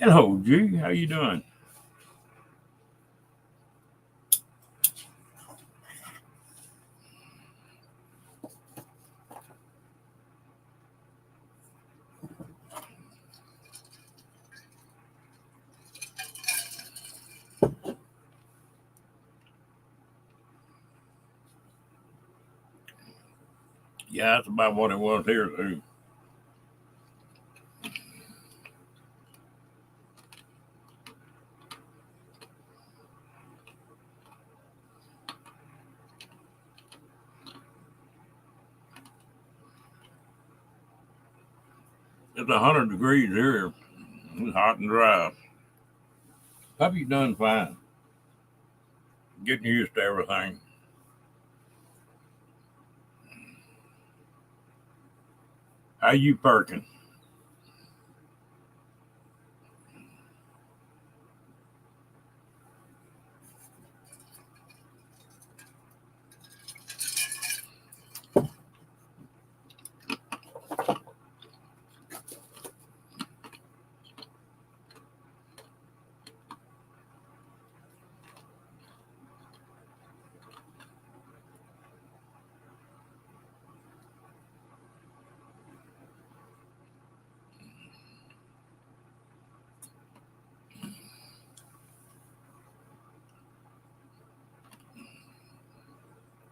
Hello, G. How you doing? Yeah, that's about what it was here too. It's 100 degrees here. It's hot and dry. Puppy done fine. Getting used to everything. How you perking?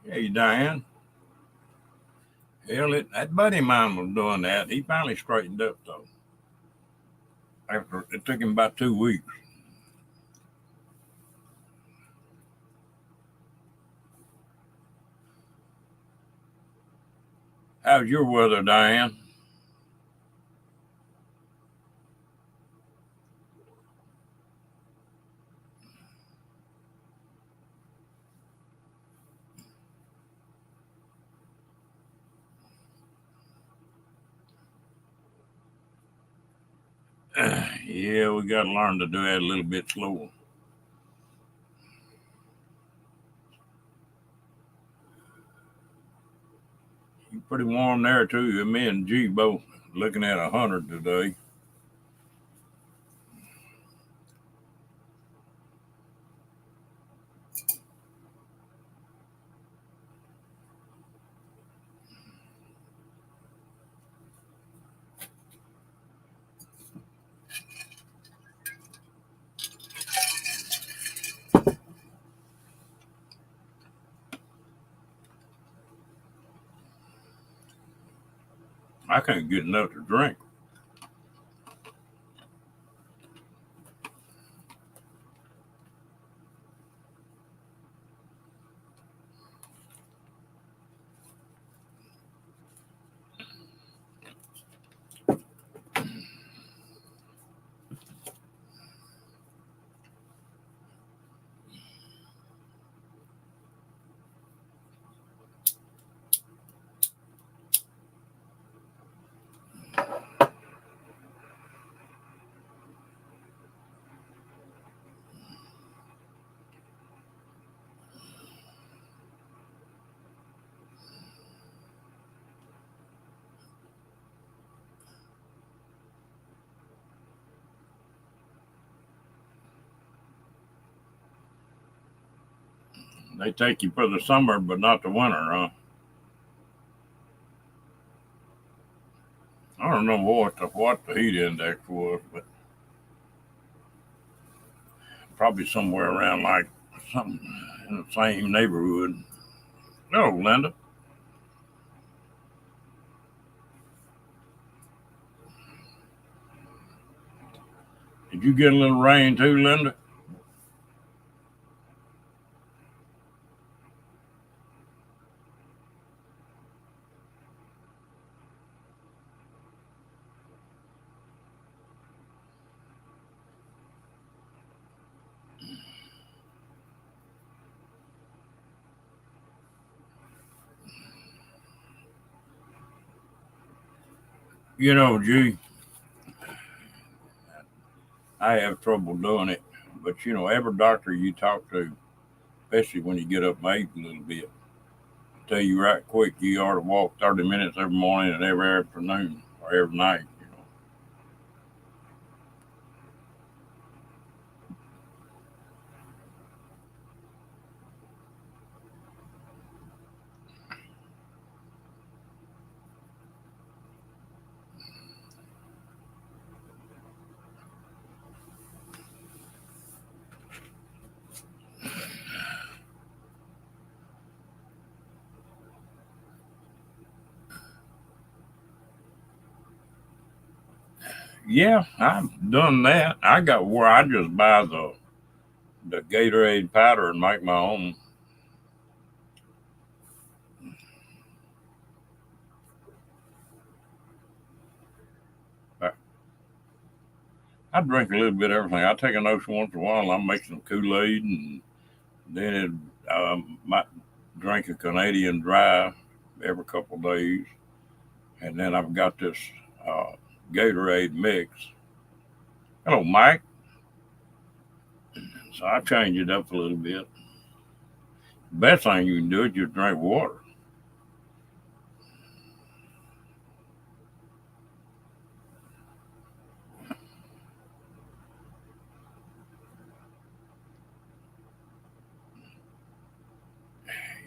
Hey, Diane. Hell, that buddy of mine was doing that. He finally straightened up though. After it took him about 2 weeks. How's your weather, Diane? Yeah, we got to learn to do that a little bit slower. It's pretty warm there too. Me and G both looking at 100 today. I can't get enough to drink. They take you for the summer, but not the winter, huh? I don't know what the heat index was, but probably somewhere around like something in the same neighborhood. No, Linda. Did you get a little rain too, Linda? You know, G, I have trouble doing it. But you know, every doctor you talk to, especially when you get up and age a little bit, tell you right quick you ought to walk 30 minutes every morning and every afternoon or every night. Yeah, I've done that. I got where I just buy the Gatorade powder and make my own. I, I drink a little bit of everything. I take an ocean once in a while. I make some Kool Aid, and then it might drink a Canadian Dry every couple of days, and then I've got this uh, Gatorade mix. Hello, Mike. So I change it up a little bit. Best thing you can do is just drink water.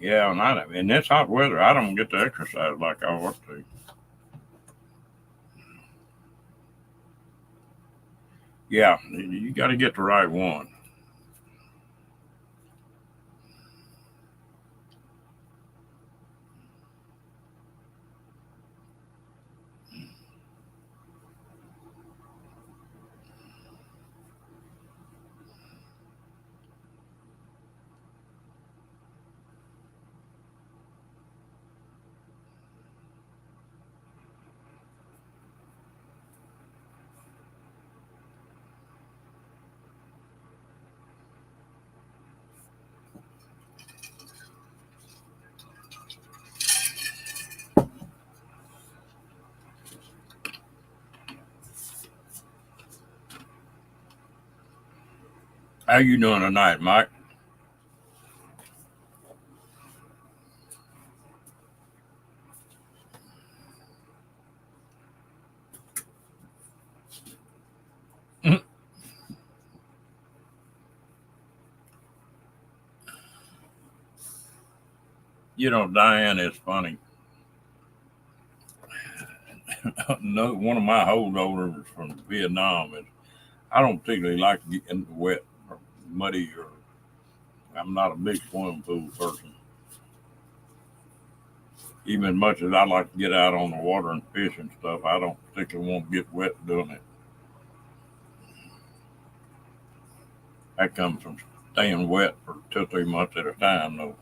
Yeah, and in this hot weather, I don't get to exercise like I ought to. Yeah, you got to get the right one. How you doing tonight, Mike? You know, Diane is funny. No, one of my holdovers from Vietnam is I don't particularly like to get in the wet or muddy, or I'm not a big swimming pool person. Even as much as I like to get out on the water and fish and stuff, I don't particularly want to get wet doing it. That comes from staying wet for 2 or 3 months at a time, though.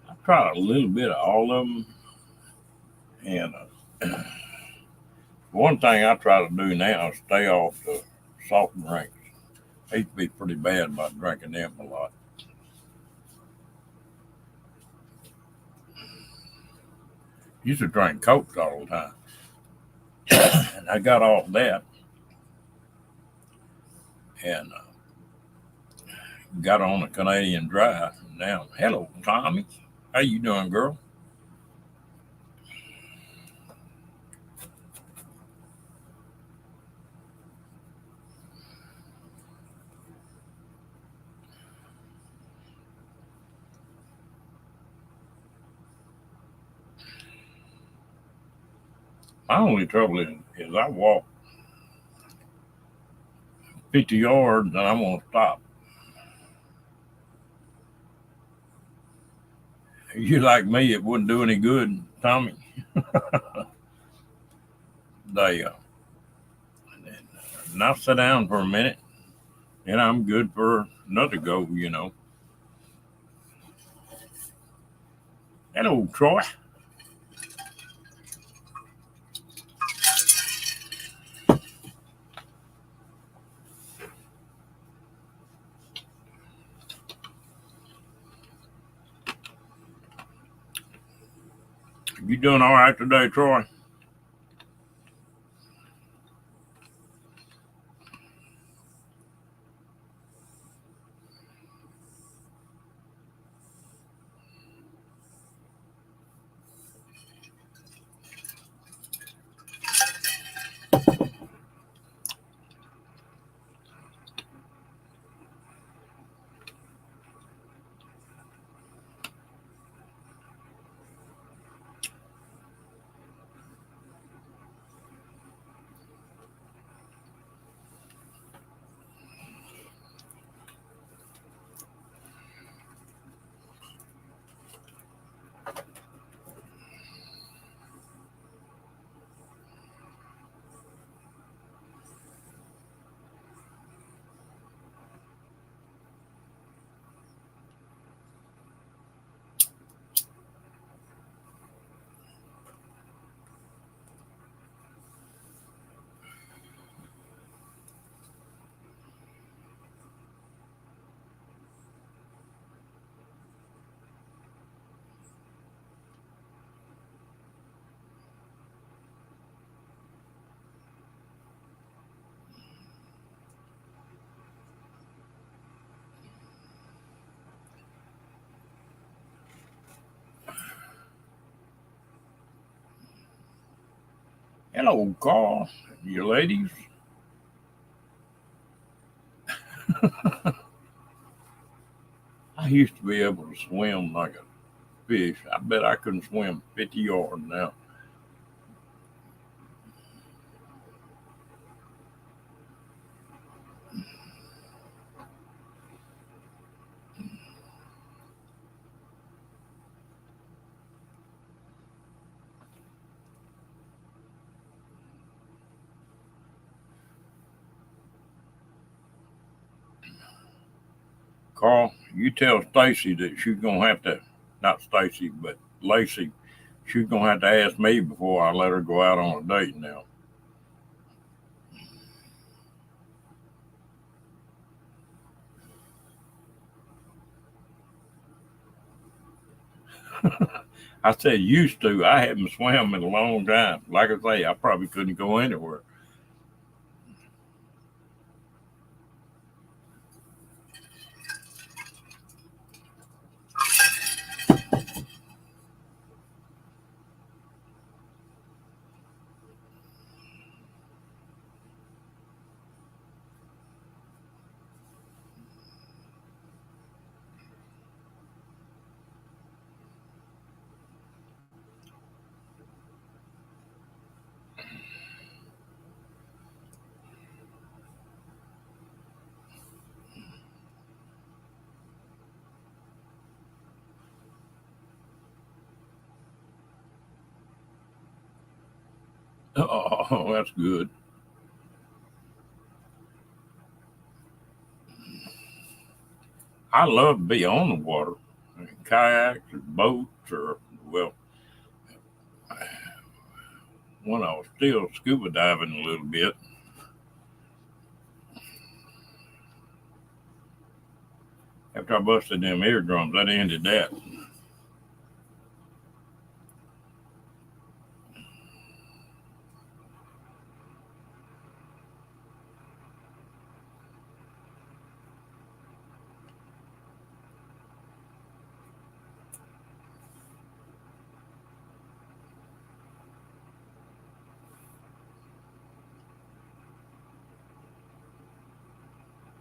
I tried a little bit of all of them, and one thing I try to do now is stay off the soft drinks. I used to be pretty bad about drinking them a lot. Used to drink Cokes all the time, and I got off that and got on a Canadian Dry. Now, hello, Tommy. How you doing, girl? My only trouble is I walk 50 yards and I'm going to stop. You like me, it wouldn't do any good, Tommy. They, now sit down for a minute and I'm good for another go, you know. Hello, Troy. You doing all right today, Troy? Hello, Carl. You ladies. I used to be able to swim like a fish. I bet I couldn't swim 50 yards now. Carl, you tell Stacy that she's gonna have to, not Stacy, but Lacey, she's gonna have to ask me before I let her go out on a date now. I said used to. I haven't swam in a long time. Like I say, I probably couldn't go anywhere. Oh, that's good. I love to be on the water, kayaks or boats or well, when I was still scuba diving a little bit. After I busted them eardrums, that ended that.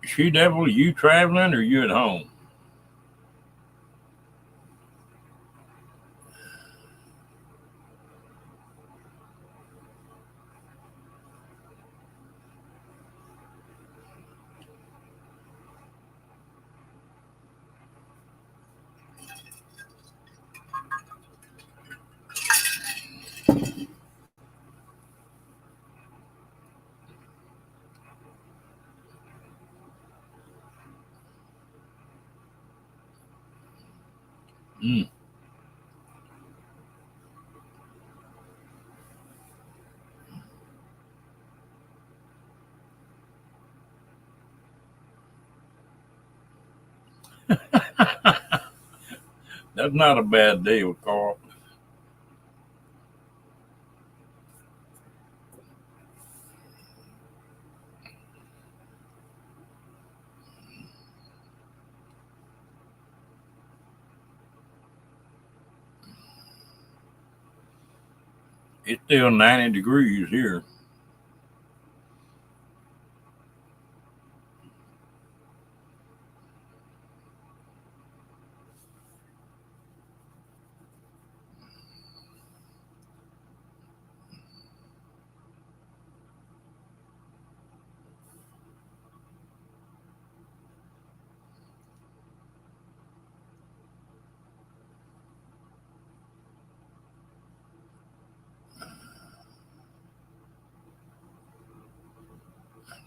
She devil, you traveling or you at home? Mm. That's not a bad deal, Carl. It's still 90 degrees here.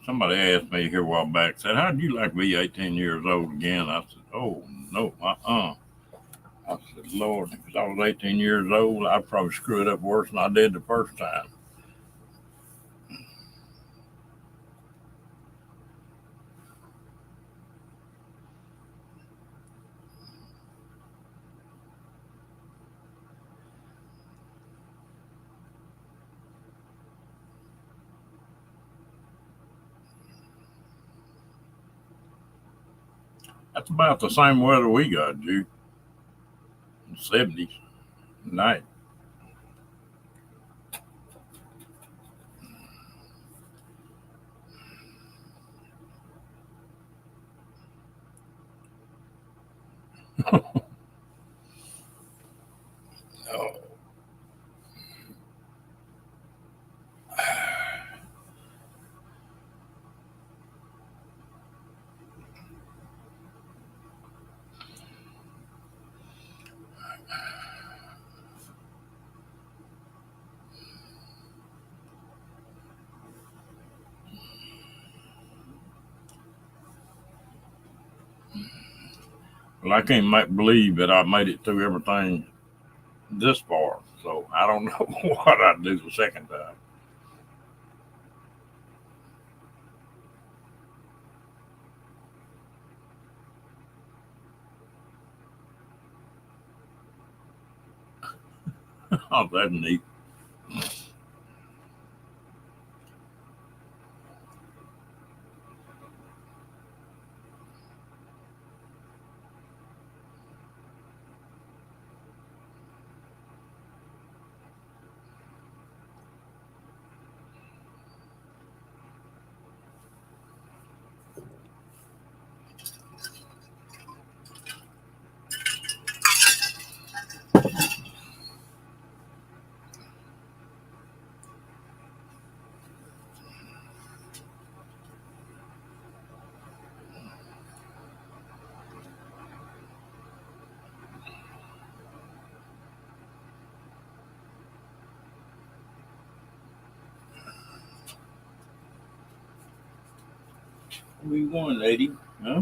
Somebody asked me here a while back, said, how'd you like to be 18 years old again? I said, oh, no, I said, Lord, if I was 18 years old, I'd probably screw it up worse than I did the first time. That's about the same weather we got, Duke. 70s night. Oh, well, I can't believe that I made it through everything this far. So I don't know what I'd do the second time. Oh, that's neat. We won, lady. Huh?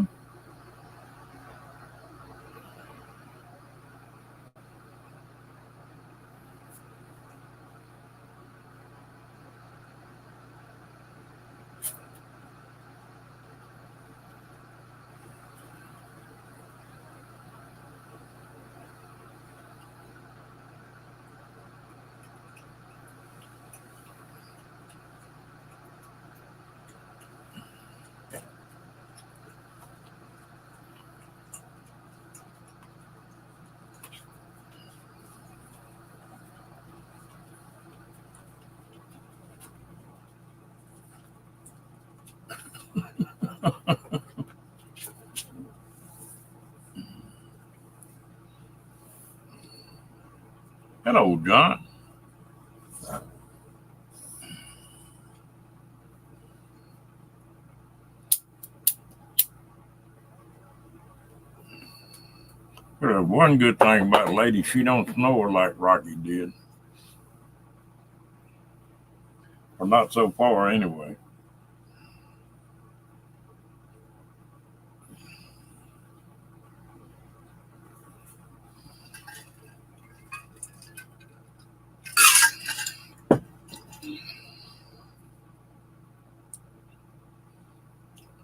Hello, John. There's one good thing about Lady, she don't snore like Rocky did, or not so far anyway.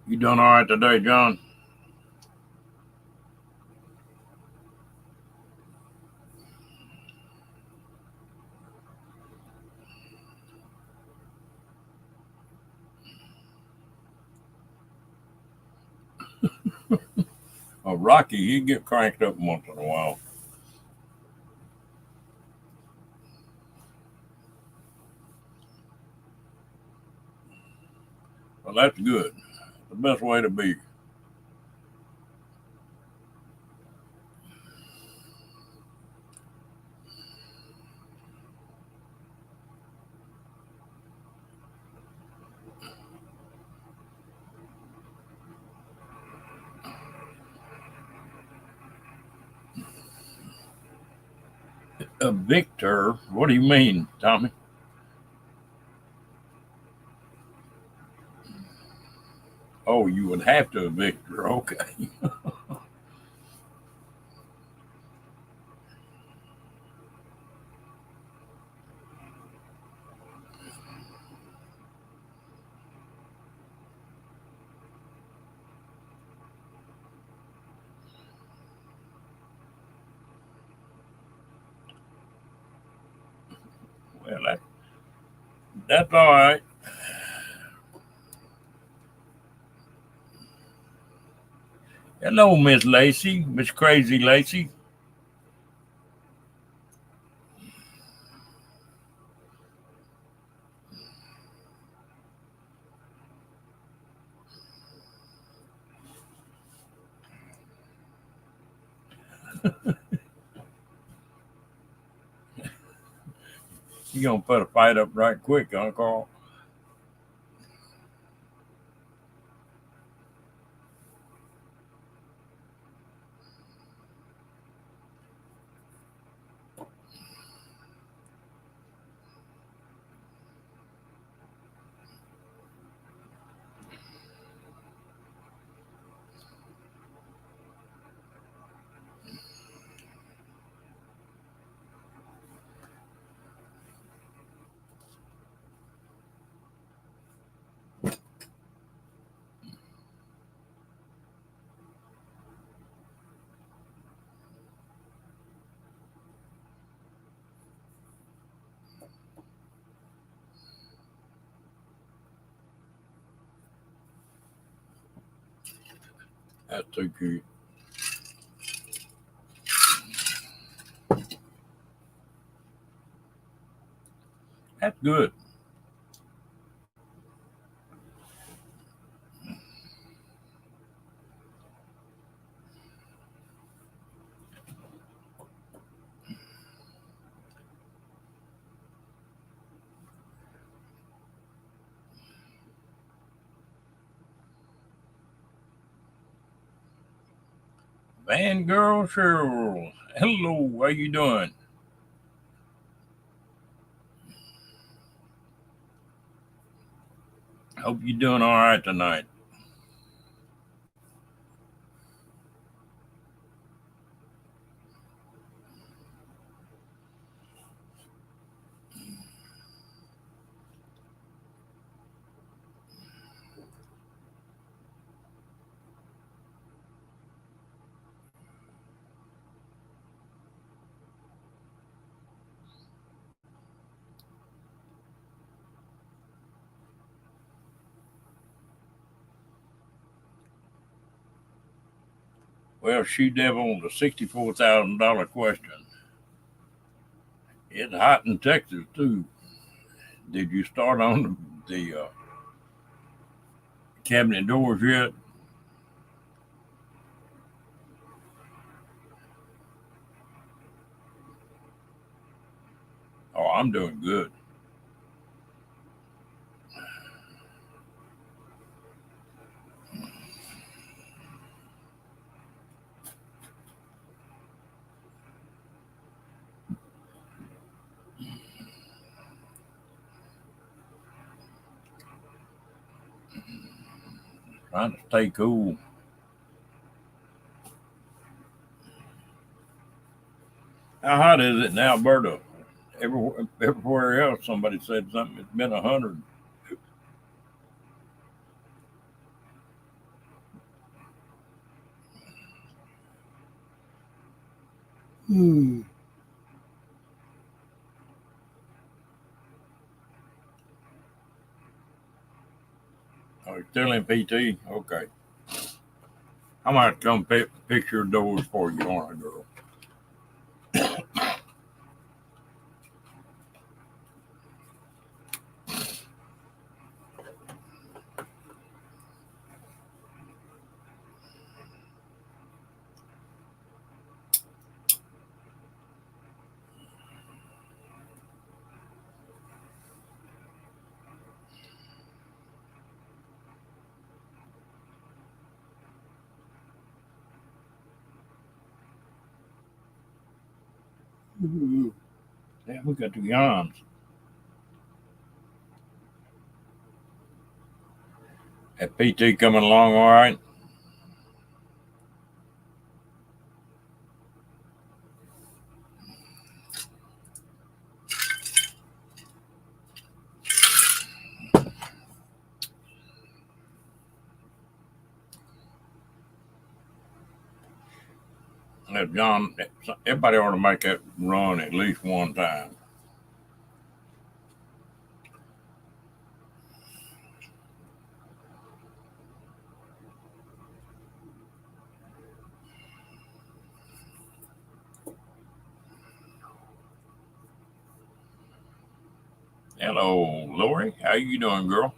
You done all right today, John? Rocky, he get cranked up once in a while. Well, that's good. The best way to be. A victor? What do you mean, Tommy? Oh, you would have to evict her. Okay. Well, that's all right. Hello, Miss Lacey, Miss Crazy Lacey. You gonna put a fight up right quick, huh, Carl? That's too cute. That's good. Van Girl Cheryl. Hello, how you doing? Hope you're doing all right tonight. Well, She Devil, the $64,000 question. It's hot in Texas too. Did you start on the cabinet doors yet? Oh, I'm doing good. Trying to stay cool. How hot is it in Alberta? Everywhere else, somebody said something. It's been 100. Hmm. Oh, you're still in PT? Okay. I might come fix your doors for you, aren't I, girl? Ooh. Yeah, we got the yawns. That PT coming along all right? That John, everybody ought to make that run at least one time. Hello, Lori. How you doing, girl?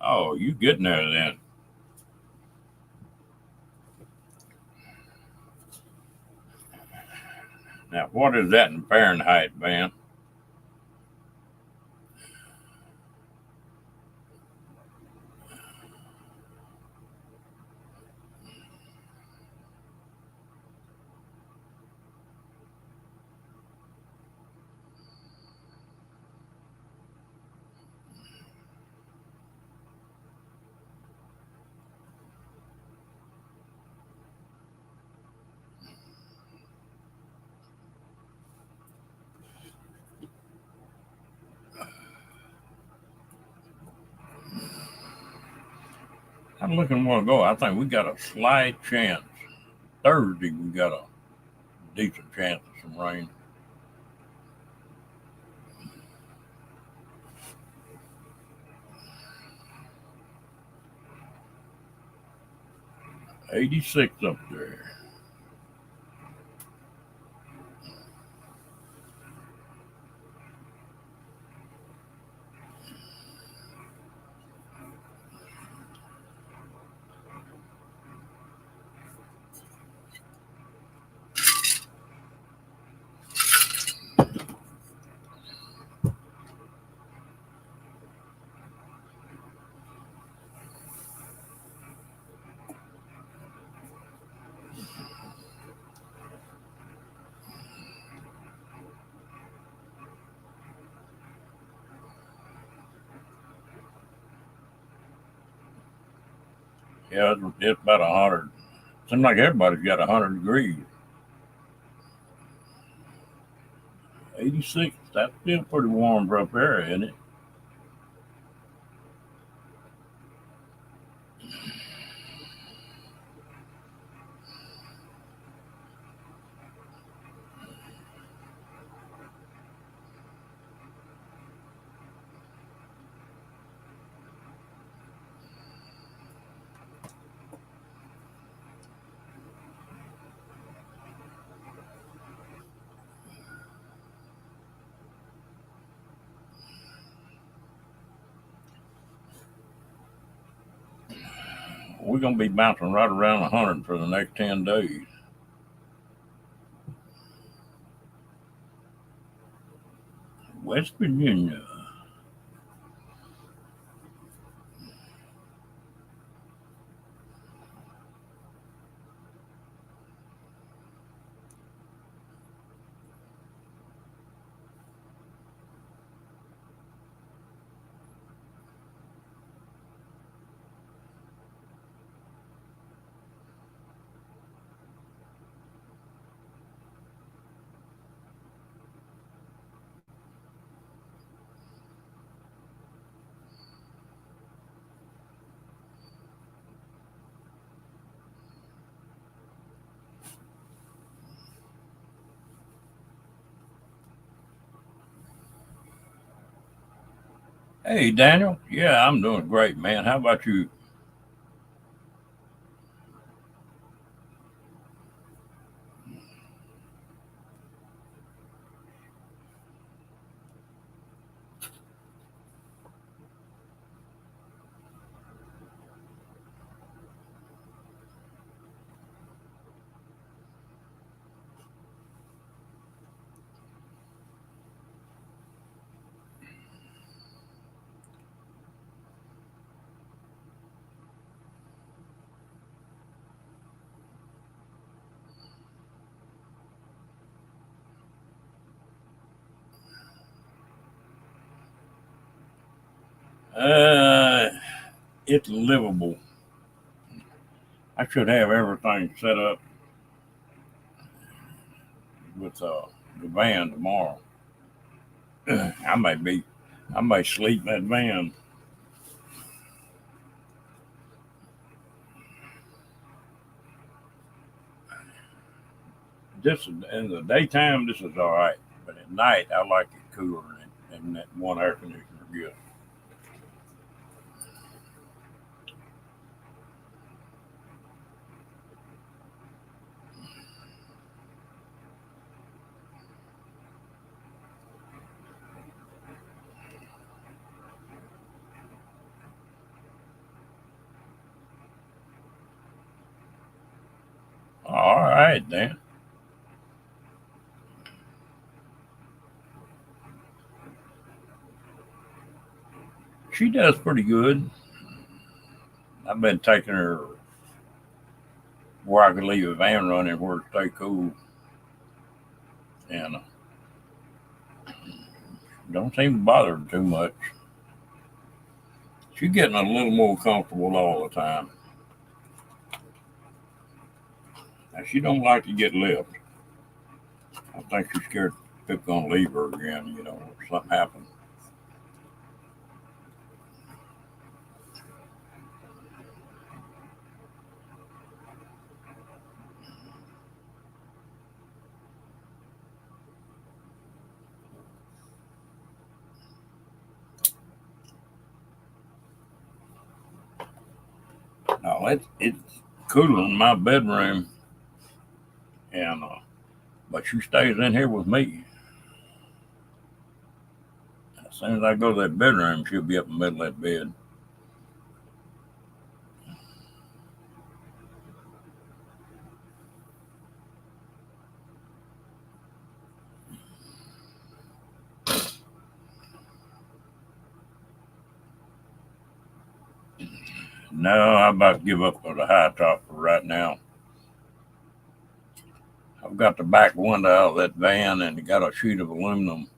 Oh, you getting there then? Now, what is that in Fahrenheit, man? I'm looking more ago. I think we got a slight chance. Thursday, we got a decent chance of some rain. 86 up there. Yeah, it's about 100. Seems like everybody's got 100 degrees. 86, that's still pretty warm for up there, isn't it? We're going to be bouncing right around 100 for the next 10 days. West Virginia. Hey, Daniel. Yeah, I'm doing great, man. How about you? Uh, it's livable. I should have everything set up with the van tomorrow. I may be, I may sleep in that van. This in the daytime, this is all right, but at night, I like it cooler and that one air conditioner good. right then. She does pretty good. I've been taking her where I could leave a van running where it stay cool, and don't seem to bother her too much. She's getting a little more comfortable all the time. Now, she don't like to get left. I think she's scared people gonna leave her again, if something happens. No, it's cool in my bedroom, and but she stays in here with me. As soon as I go to that bedroom, she'll be up in the middle of that bed. No, I'm about to give up on the high top for right now. I've got the back window out of that van and it got a sheet of aluminum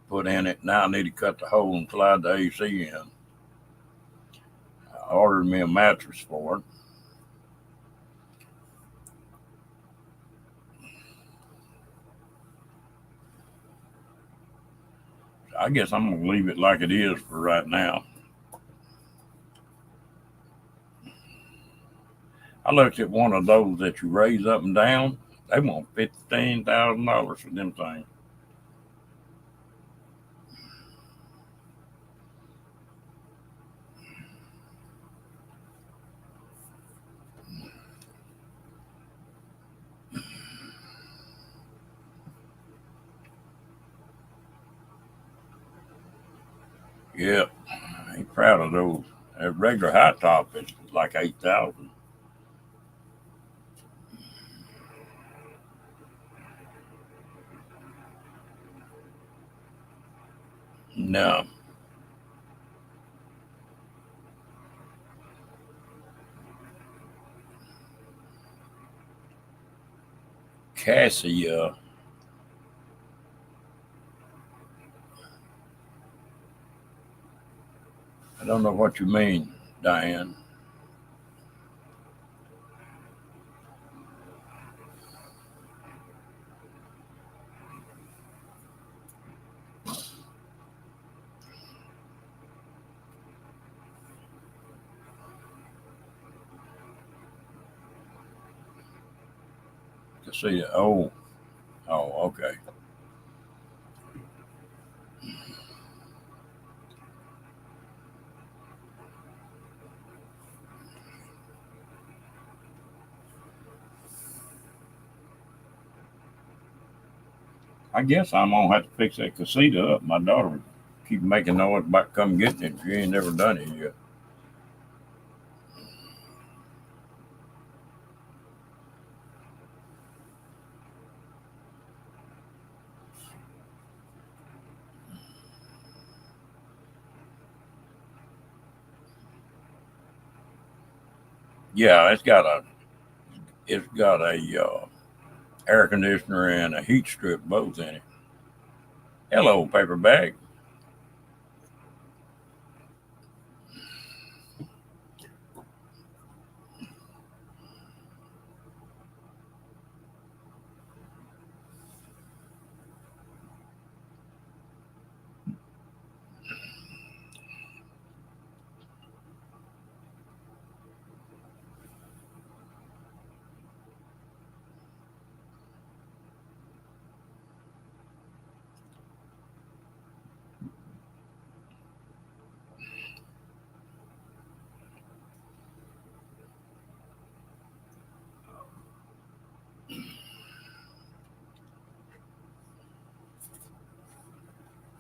put in it. Now I need to cut the hole and slide the AC in. I ordered me a mattress for it. I guess I'm going to leave it like it is for right now. I looked at one of those that you raise up and down. They want $15,000 for them things. Yep, I ain't proud of those. A regular high top is like 8,000. No, Cassie. I don't know what you mean, Diane. To see it. Oh, okay. I guess I'm gonna have to fix that casita up. My daughter keep making noise about come getting it. She ain't never done it yet. Yeah, it's got a air conditioner and a heat strip both in it. Hello, paper bag.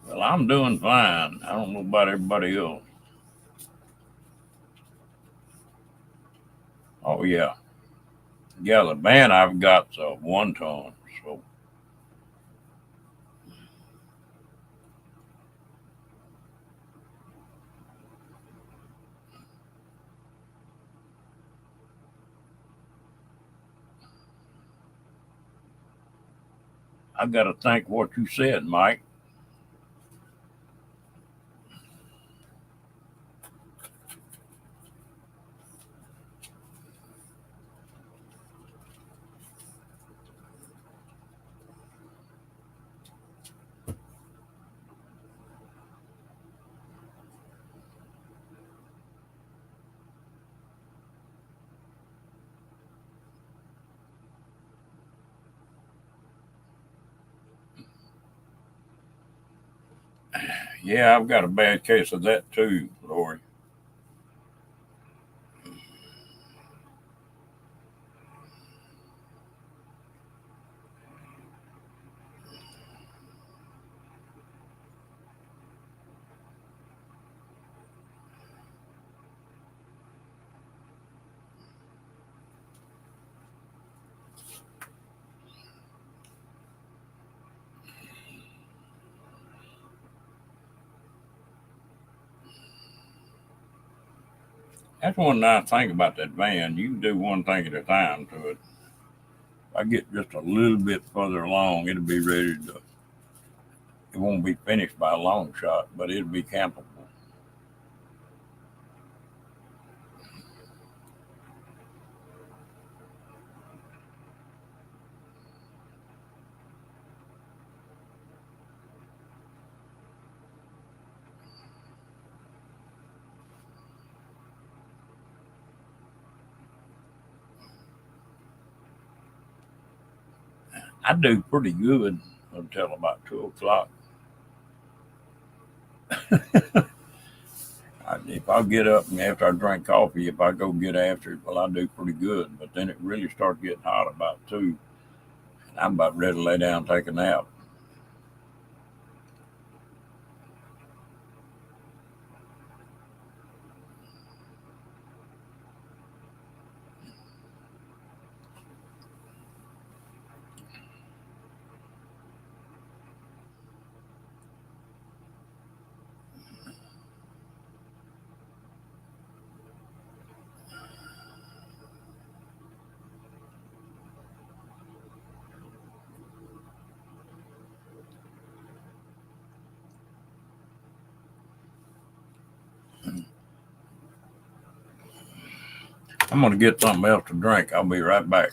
Well, I'm doing fine. I don't know about everybody else. Oh yeah, Yeah, the van I've got's a 1 ton, so I got to think what you said, Mike. Yeah, I've got a bad case of that too, Lori. That's one nice thing about that van. You can do one thing at a time to it. If I get just a little bit further along, it'll be ready to. It won't be finished by a long shot, but it'll be campable. I do pretty good until about 2 o'clock. If I get up and after I drink coffee, if I go get after it, well, I do pretty good. But then it really starts getting hot about 2, and I'm about ready to lay down and take a nap. I'm going to get something else to drink. I'll be right back.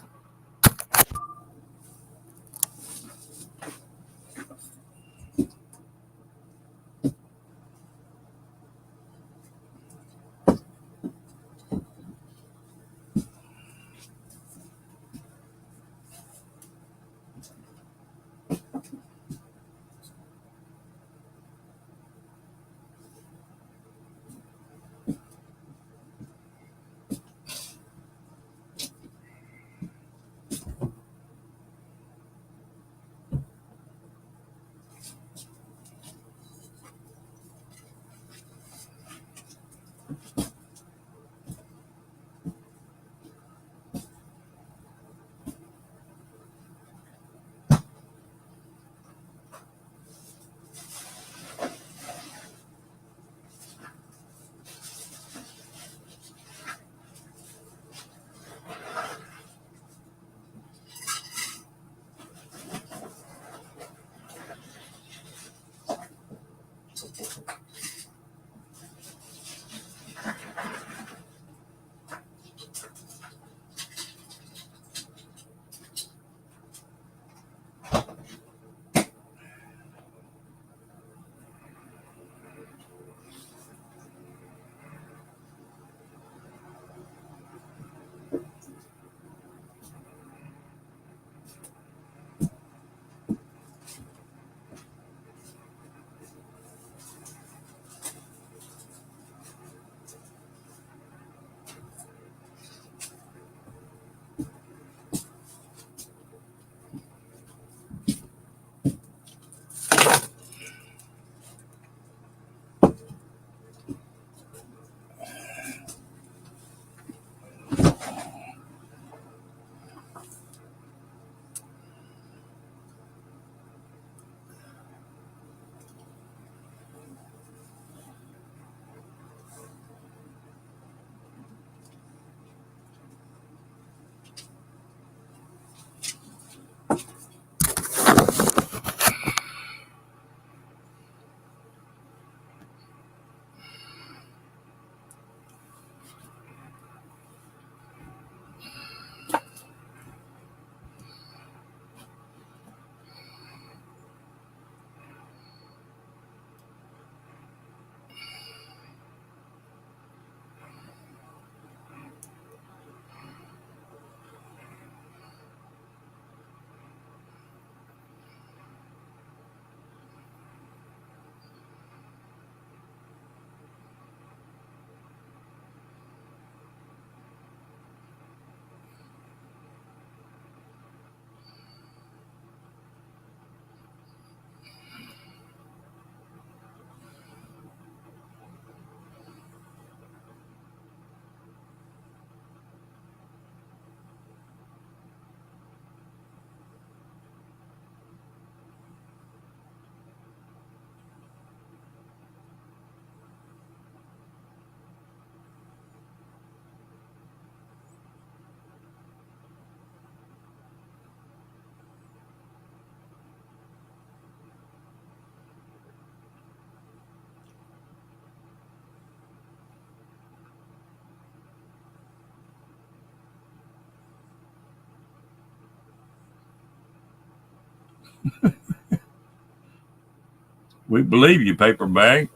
We believe you, paper bag.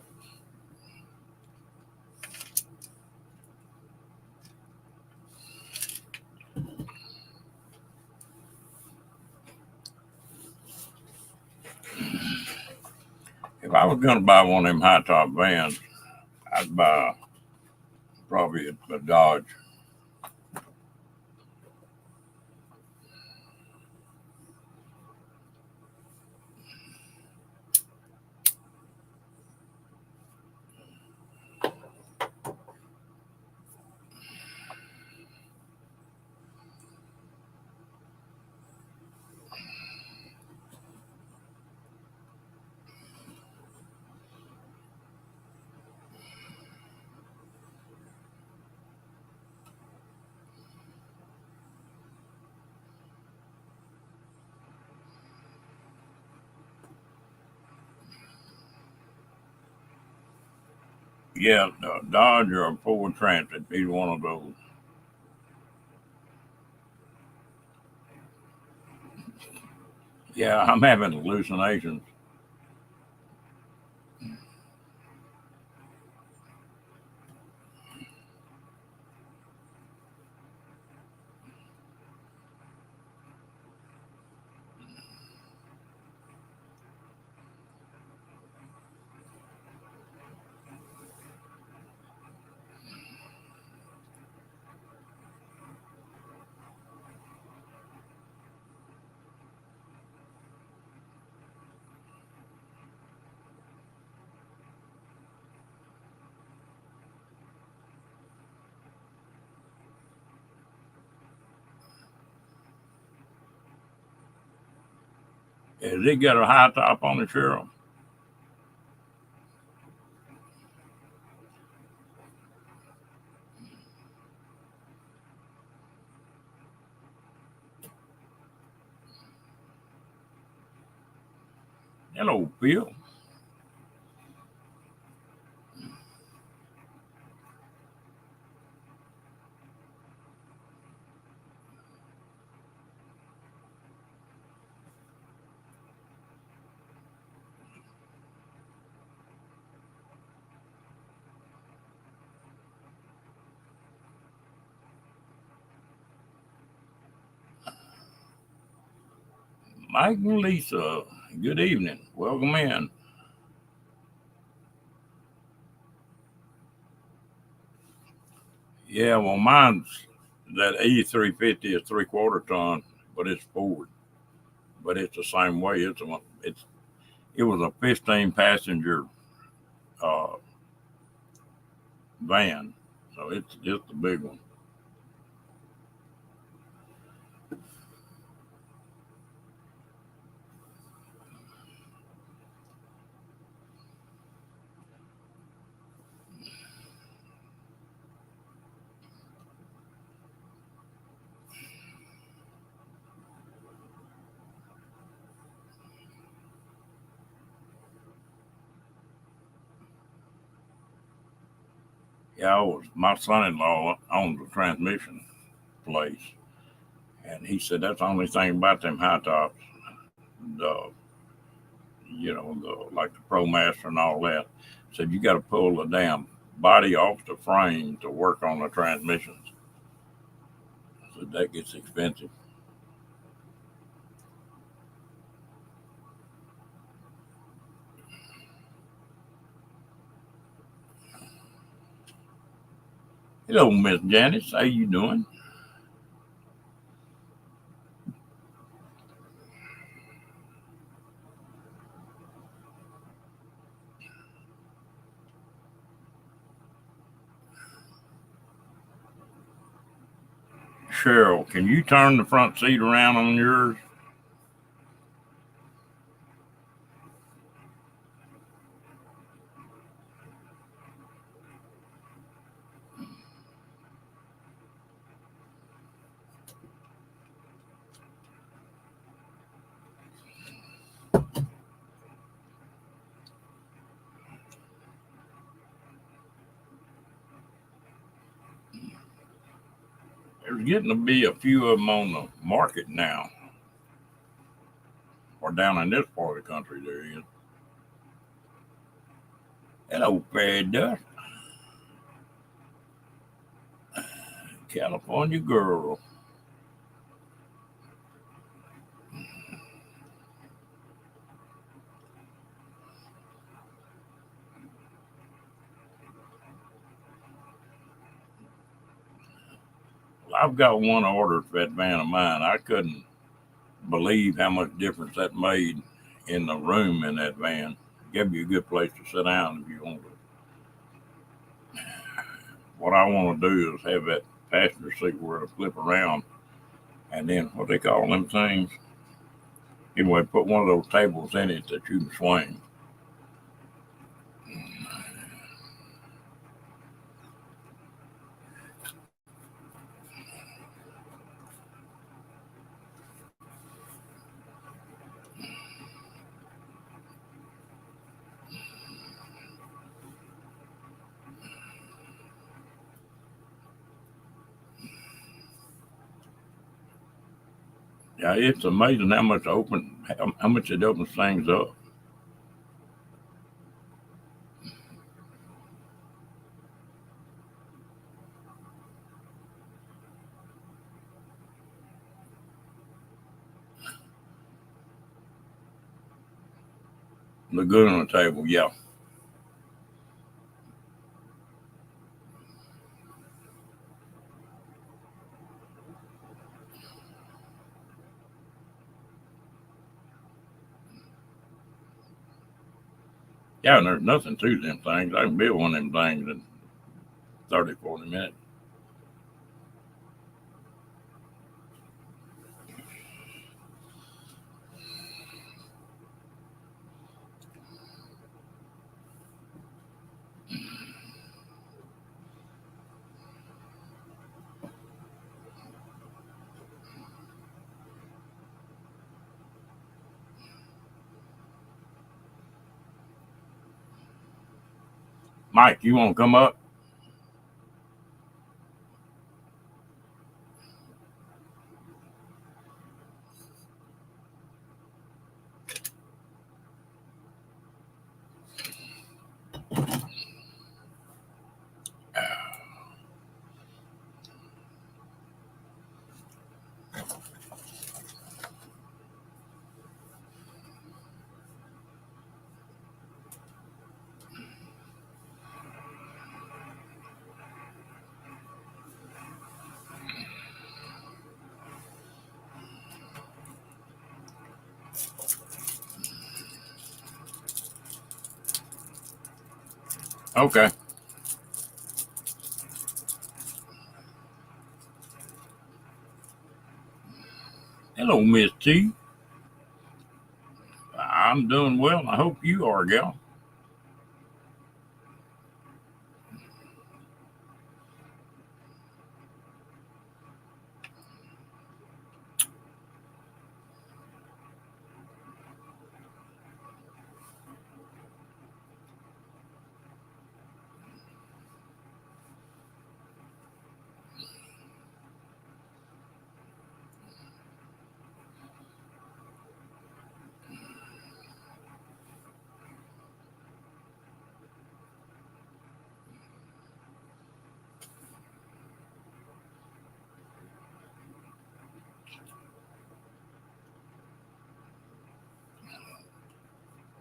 If I was going to buy one of them high top vans, I'd buy probably a Dodge. Yeah, a Dodge or a Ford Transit, either one of those. Yeah, I'm having hallucinations. Has it got a high top on the Cheryl? Hello, Bill. Mike and Lisa, good evening. Welcome in. Yeah, well, mine's that E350 is 3/4 ton, but it's Ford. But it's the same way. It was a 15 passenger uh, van, so it's just a big one. Yeah, my son-in-law owns a transmission place, and he said that's the only thing about them high tops, the like the ProMaster and all that. Said you got to pull the damn body off the frame to work on the transmissions. So that gets expensive. Hello, Miss Janice. How you doing? Cheryl, can you turn the front seat around on yours? There's getting to be a few of them on the market now. or down in this part of the country there is. Hello, fairy dust, California girl. Well, I've got one order for that van of mine. I couldn't believe how much difference that made in the room in that van. Give you a good place to sit down if you want to. What I want to do is have that passenger seat where it'll flip around, and then what they call them things. Anyway, put one of those tables in it that you can swing. Yeah, it's amazing how much how much it opens things up. The good on the table, yeah. Yeah, and there's nothing to them things. I can build one of them things in 30, 40 minutes. Mike, you want to come up? Okay. Hello, Miss T. I'm doing well, and I hope you are, gal.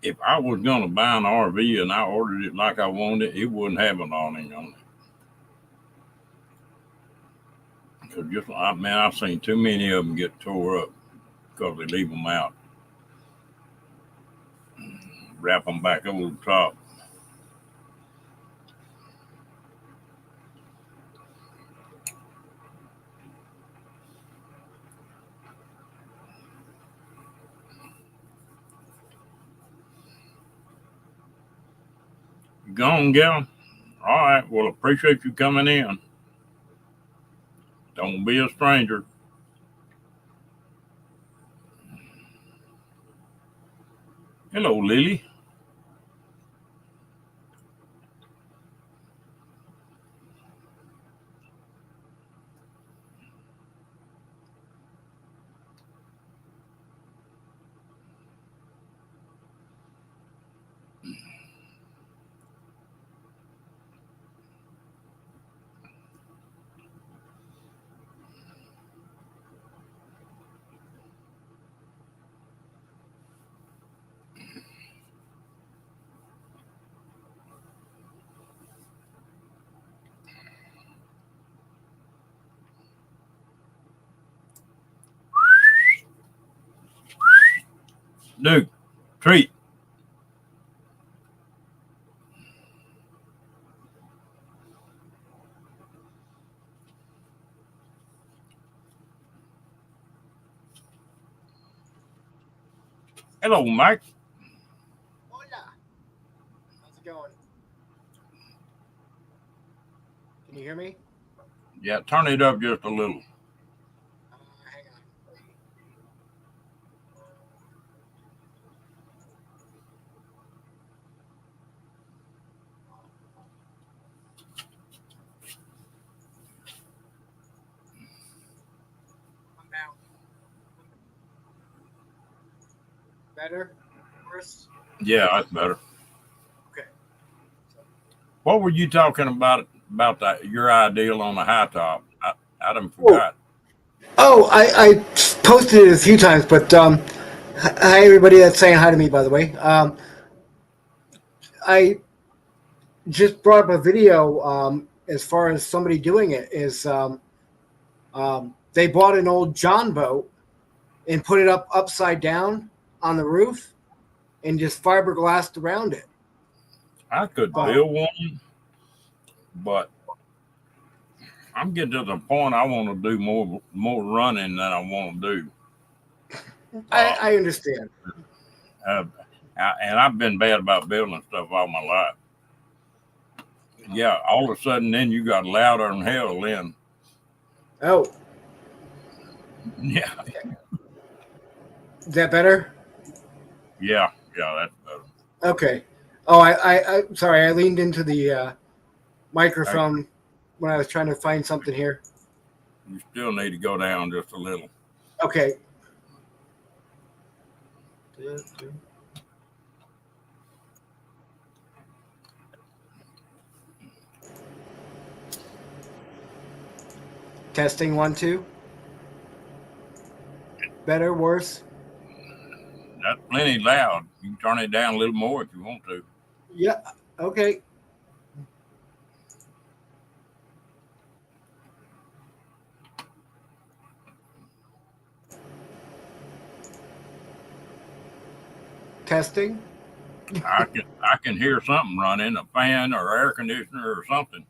If I was going to buy an RV and I ordered it like I wanted it, it wouldn't have an awning on it. Because man, I've seen too many of them get tore up because they leave them out, wrap them back over the top. You gone, gal? All right. Well, appreciate you coming in. Don't be a stranger. Hello, Lily. Duke, treat. Hello, Mike. Hola. How's it going? Can you hear me? Yeah, turn it up just a little. Hang on. I'm out. Better? Worse? Yeah, that's better. Okay. So, What were you talking about that your ideal on the high top? I done oh, forgot. I posted it a few times, but hi everybody that's saying hi to me. By the way, I just brought up a video. As far as somebody doing it is, they bought an old John boat and put it up upside down on the roof and just fiberglassed around it. I could But build one, but I'm getting to the point I want to do more running than I want to do. Uh, I understand. uh, and I've been bad about building stuff all my life. Yeah, all of a sudden, then you got louder than hell. Then, Oh, yeah, is that better? yeah, that's better. Okay. Oh, I sorry. I leaned into the Hey, microphone when I was trying to find something here. you still need to go down just a little. Okay. Testing one, two. Better, worse? That's plenty loud. You can turn it down a little more if you want to. Yeah. Okay. Testing. I can hear something running, a fan or air conditioner or something.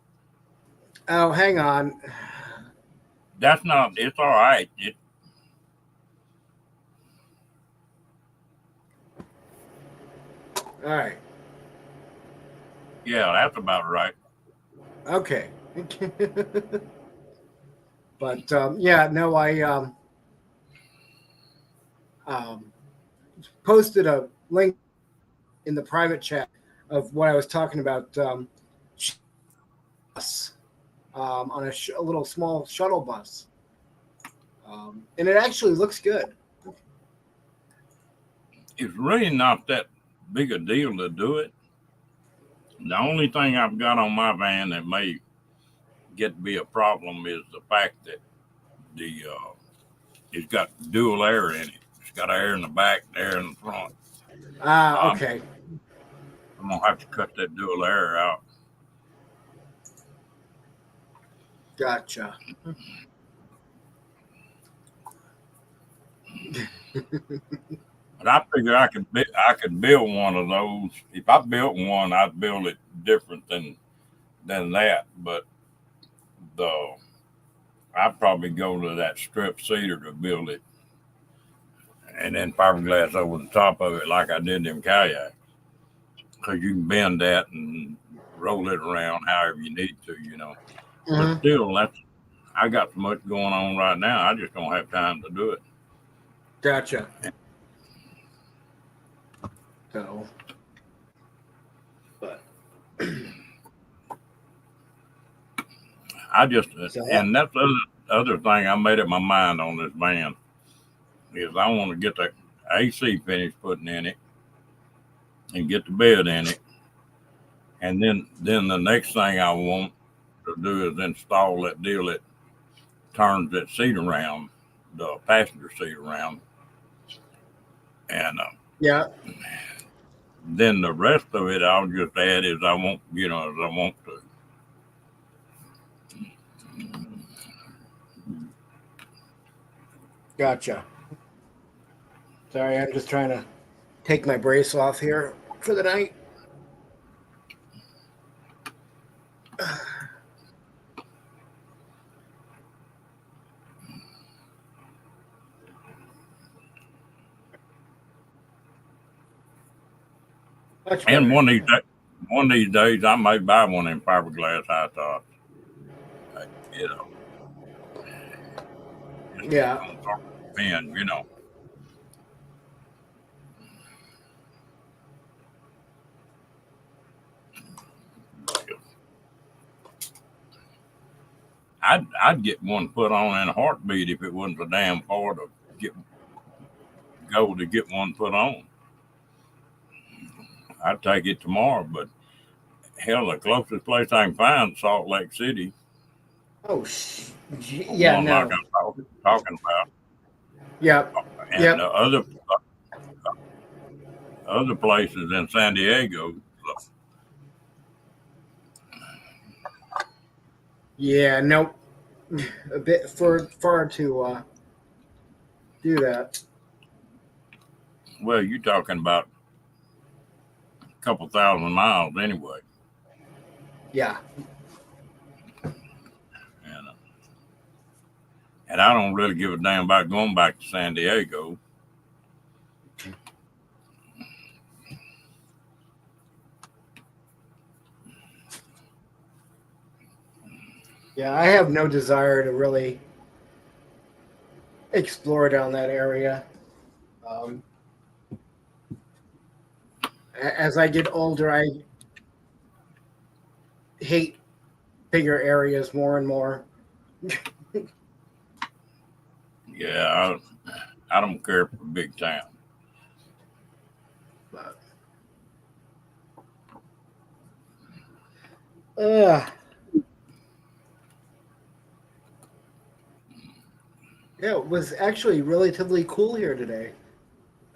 Oh, hang on. That's not. It's all right. All right. Yeah, that's about right. Okay. But yeah, no, I um, posted a link in the private chat of what I was talking about. Bus, on a little small shuttle bus, and it actually looks good. It's really not that big a deal to do it. The only thing I've got on my van that may get to be a problem is the fact that the it's got dual air in it. It's got air in the back, and air in the front. Ah, Um, okay, I'm gonna have to cut that dual air out. gotcha. But I figure I could build one of those. If I built one, I'd build it different than that. But the I'd probably go to that strip cedar to build it, and then fiberglass over the top of it like I did them kayaks. Because you can bend that and roll it around however you need to, you know. But Hmm. still, that's I got so much going on right now. I just don't have time to do it. Gotcha. So, but I just so and that's the other thing I made up my mind on this van is I want to get the AC finished putting in it and get the bed in it, and then the next thing I want to do is install that deal that turns that seat around, the passenger seat around, and yeah, then the rest of it I'll just add as I want, as I want to. gotcha. Sorry, I'm just trying to. take my brace off here for the night. Much And better. one of these days, I may buy one in fiberglass high tops. You know, just Yeah. gonna sort of depend, you know. I'd get one put on in a heartbeat if it wasn't so damn far to get one put on. I'd take it tomorrow, but hell, the closest place I can find is Salt Lake City, Oh, yeah, one like no. I'm talking about, Yep. and the Yep. other places in San Diego. Yeah, nope. A bit far to do that. Well, you're talking about a couple thousand miles anyway, Yeah. and I don't really give a damn about going back to San Diego. Yeah, I have no desire to really explore down that area. Um, as I get older, I hate bigger areas more and more. Yeah, I don't care for big town. But, uh, yeah, it was actually relatively cool here today.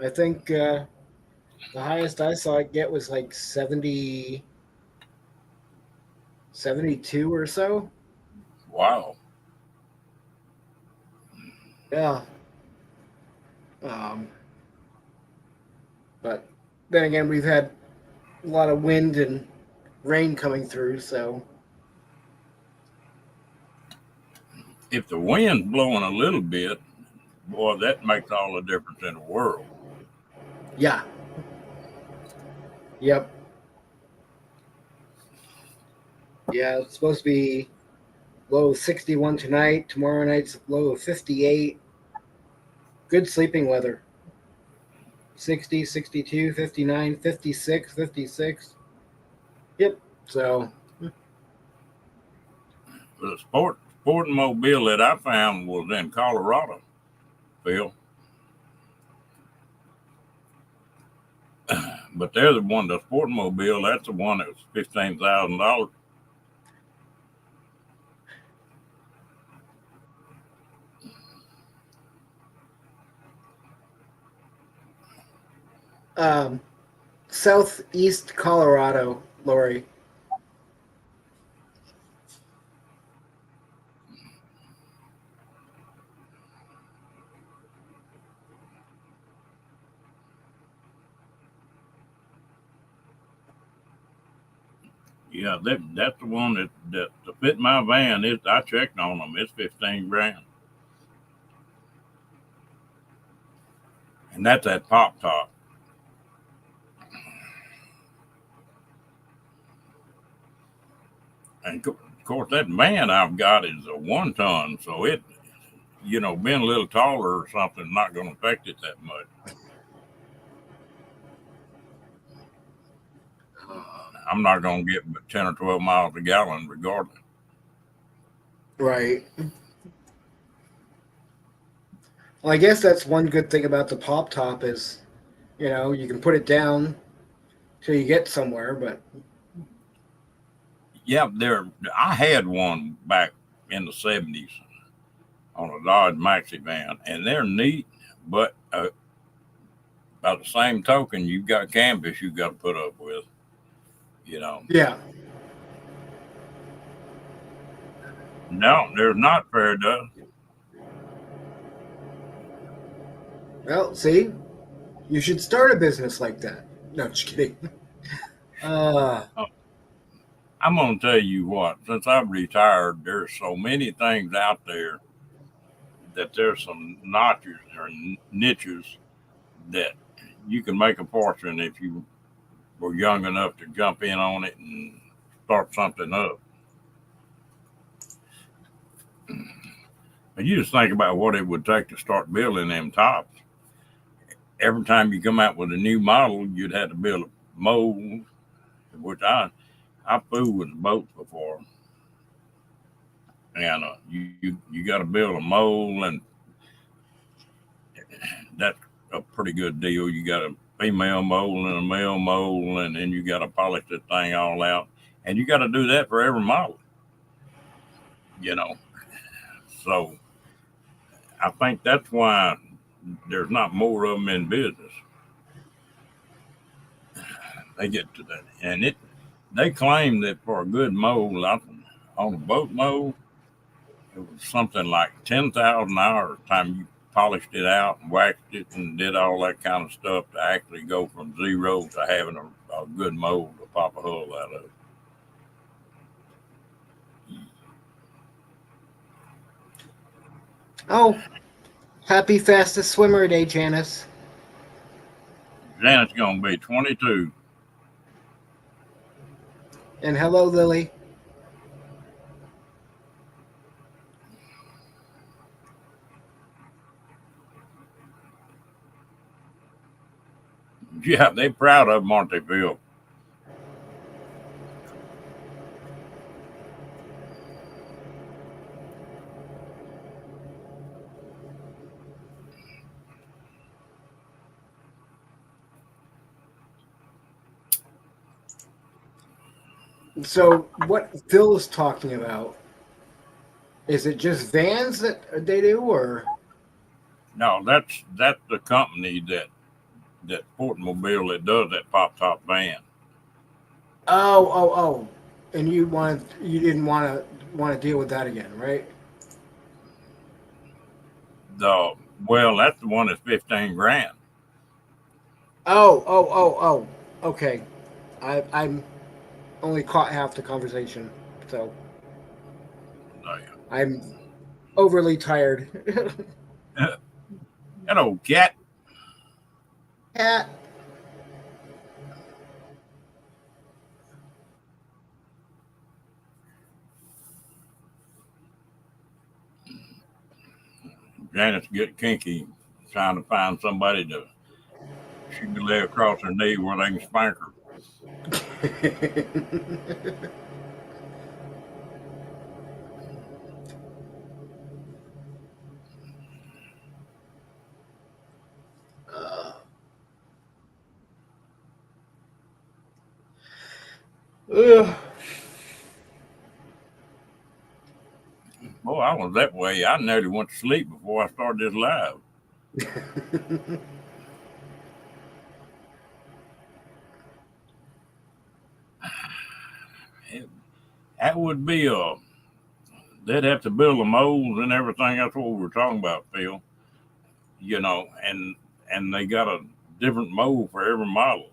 I think the highest I saw it get was like 70, 72 or so. Wow. Yeah. Um, but then again, we've had a lot of wind and rain coming through, so If the wind's blowing a little bit, boy, that makes all the difference in the world. yeah. Yep. Yeah, it's supposed to be low of 61 tonight. Tomorrow night's low of 58. Good sleeping weather. 60, 62, 59, 56, 56. Yep. So, The sporting mobile that I found was in Colorado, Phil. But they're the one, the sporting mobile, that's the one that was $15,000. um, southeast Colorado, Lori. Yeah, that's the one that to fit my van is. I checked on them. It's 15 grand, and that's at Pop Top. And of course, that van I've got is a 1 ton, so it, being a little taller or something, not going to affect it that much. I'm not going to get but 10 or 12 miles a gallon regardless. Right. Well, I guess that's one good thing about the pop top is, you can put it down till you get somewhere. But Yeah, I had one back in the 70s on a Dodge Maxi van, and they're neat, but by the same token, you've got canvas you got to put up with, you know. yeah, No, there's not fair dust. well, see, You should start a business like that. No, just kidding. Uh, I'm going to tell you what, since I've retired, there's so many things out there that there's some notches or niches that you can make a fortune if you were young enough to jump in on it and start something up. But you just think about what it would take to start building them tops. Every time you come out with a new model, you'd have to build a mold, which I flew with boats before, and you got to build a mold, and that's a pretty good deal. You got a female mold and a male mold, and then you got to polish that thing all out, and you got to do that for every model, you know. So I think that's why there's not more of them in business. They get to that, and they claim that for a good mold on a boat mold, it was something like 10,000 hours time you polished it out and waxed it and did all that kind of stuff to actually go from zero to having a good mold to pop a hull out of. oh, happy fastest swimmer day, Janice. Janet's gonna be 22. And hello, Lily. Yeah, they proud of them, aren't they, Phil? So, what Phil is talking about, is it just vans that they do, or? No, that's the company that Portmobile that does that pop top van. Oh. And you didn't want to deal with that again, right? The well, that's the one that's 15 grand. Oh. Okay. I'm only caught half the conversation, so I'm overly tired. Hello, cat. Cat. Janet's get kinky, trying to find somebody to she can lay across her knee where they can spank her. uh, ugh. Boy, I was that way. I nearly went to sleep before I started this live. That would be they'd have to build the molds and everything. That's what we were talking about, Phil. You know, and they got a different mold for every model.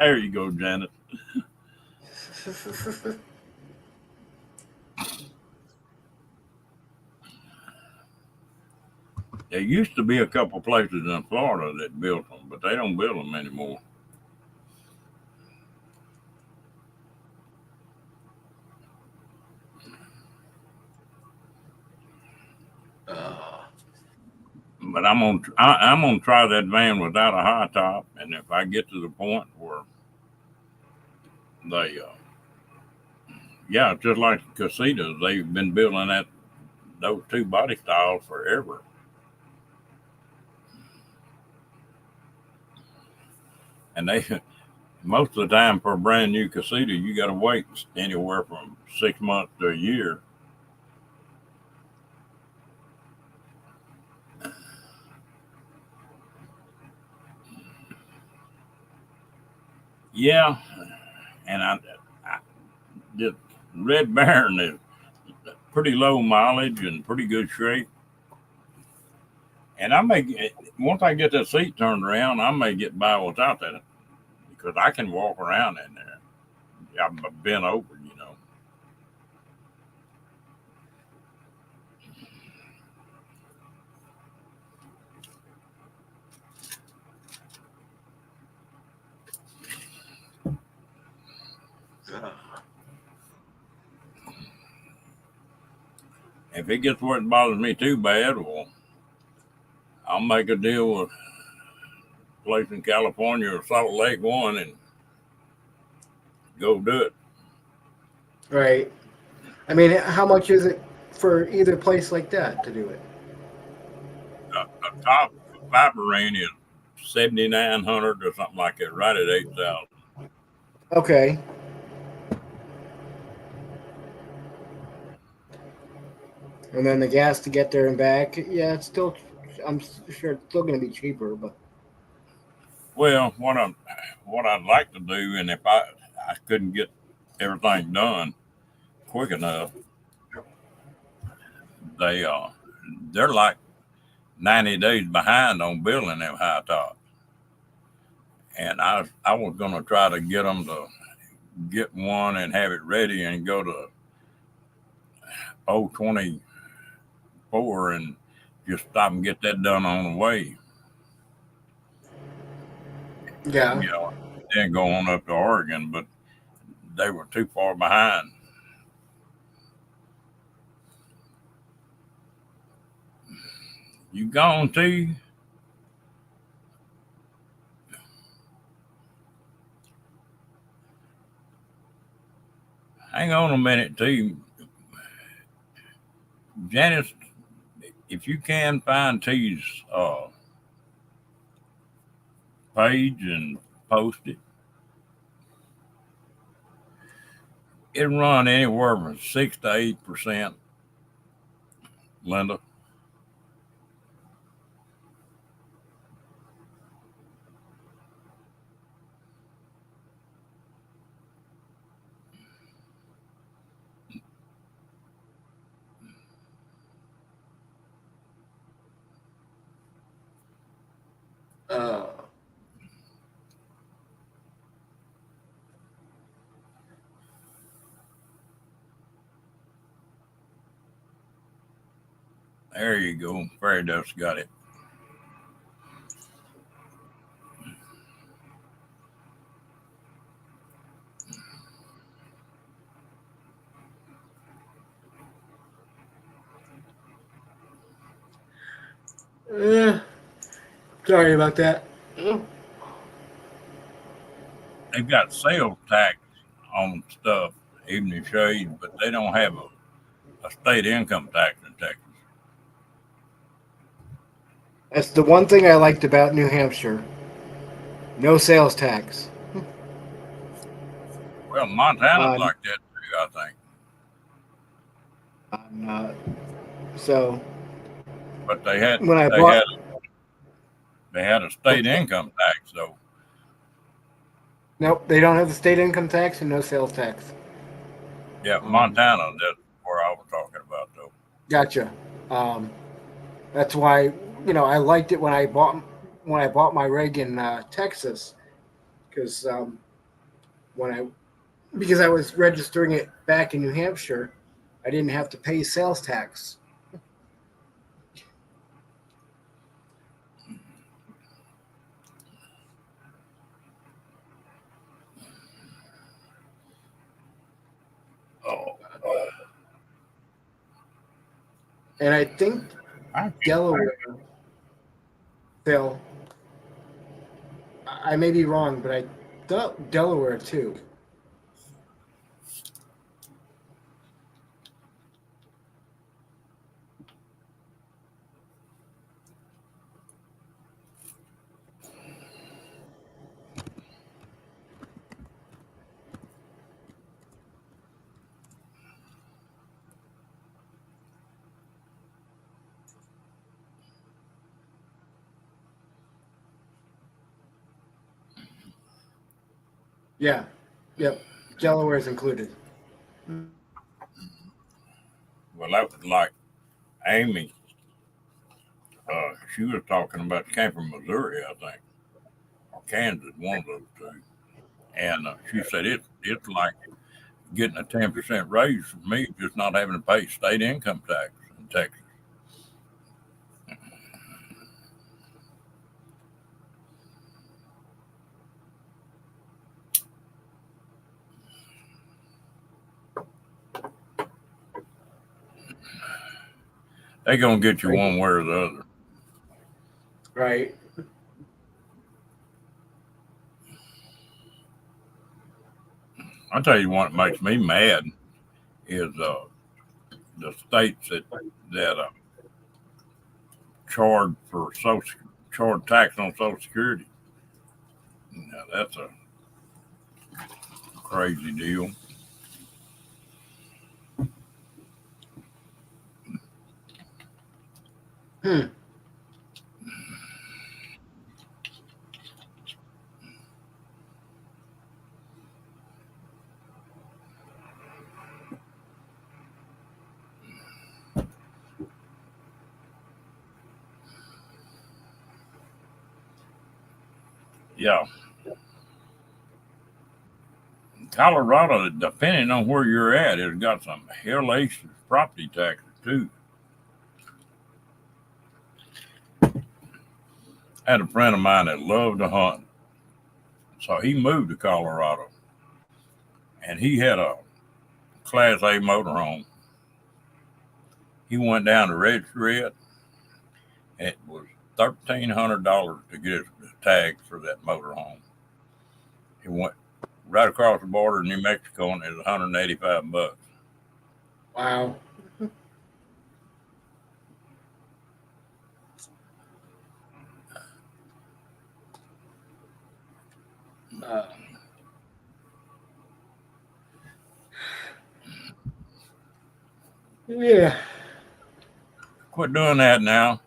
There you go, Janet. There used to be a couple places in Florida that built them, but they don't build them anymore. But I'm gonna try that van without a high top, and if I get to the point where they, yeah, just like casitas, they've been building those two body styles forever, and they most of the time for a brand new casita, you got to wait anywhere from 6 months to a year. Yeah, and I the Red Baron is pretty low mileage and pretty good shape. And I may get, once I get that seat turned around, I may get by without that because I can walk around in there. I'm bent over, you know. If it gets where it bothers me too bad, well, I'll make a deal with a place in California or Salt Lake one and go do it. Right. I mean, how much is it for either place like that to do it? A top fiber ring is 7,900 or something like that, right at 8,000. Okay. And then the gas to get there and back. Yeah, it's still. I'm sure it's still going to be cheaper, but Well, what I'd like to do, and if I couldn't get everything done quick enough, they they're like 90 days behind on building them high tops. And I was gonna try to get them to get one and have it ready and go to 024 and just stop and get that done on the way. yeah. You know, then go on up to Oregon, but they were too far behind. You gone too? Hang on a minute, too. Janice, if you can find T's page and post it, it run anywhere from 6 to 8%, Linda. Uh, There you go. Fairy dust got it. eh, sorry about that. They've got sales tax on stuff, even in shade, but they don't have a state income tax in Texas. That's the one thing I liked about New Hampshire. No sales tax. Well, Montana's Uh, like that too, I think. uh, so But they had when I they had bought, they had a state income tax though. nope, they don't have the state income tax and no sales tax. Yeah, Montana. That's where I was talking about though. Gotcha. Um, that's why I liked it when I bought my rig in Texas because when I because I was registering it back in New Hampshire, I didn't have to pay sales tax. Oh, And I think I Delaware sale. I may be wrong, but I thought Delaware too. Yeah. Yep. Delaware is included. well, that was like Amy She was talking about, she came from Missouri, I think, or Kansas, one of those two. And she said it's like getting a 10% raise for me, just not having to pay state income tax in Texas. They're gonna get you one way or the other. Right. I'll tell you what makes me mad is the states that charge for charge tax on Social Security. Now, that's a crazy deal. Yeah. Colorado, depending on where you're at, has got some hellacious property taxes too. I had a friend of mine that loved to hunt, so he moved to Colorado, and he had a Class A motorhome. He went down to register it, and it was $1,300 to get his tags for that motorhome. He went right across the border to New Mexico, and it was $185. Wow. Yeah. Quit doing that now.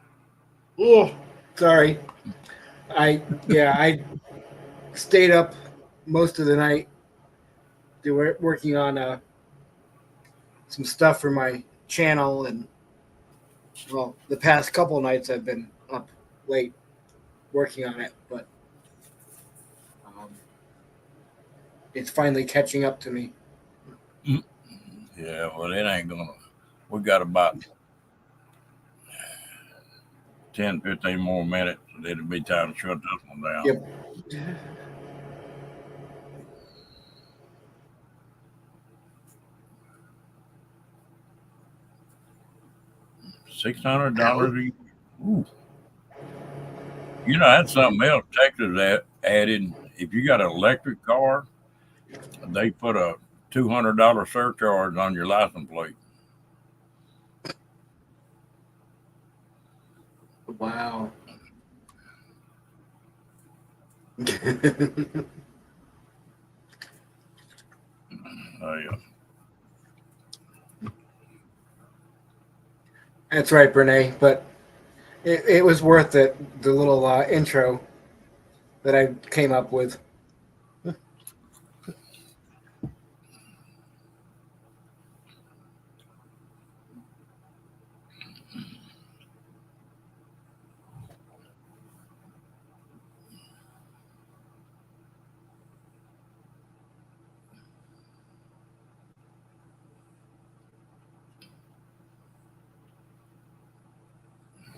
Oh, sorry. I stayed up most of the night working on some stuff for my channel, and well, the past couple of nights I've been up late working on it, but it's finally catching up to me. Yeah, well, it ain't gonna. We got about 10, 15 more minutes, and it'll be time to shut this one down. Yep. $600 a year. Ooh. You know, that's something else Texas added. If you got an electric car, they put a $200 surcharge on your license plate. Wow. Yeah. That's right, Brene. But it was worth it. The little intro that I came up with.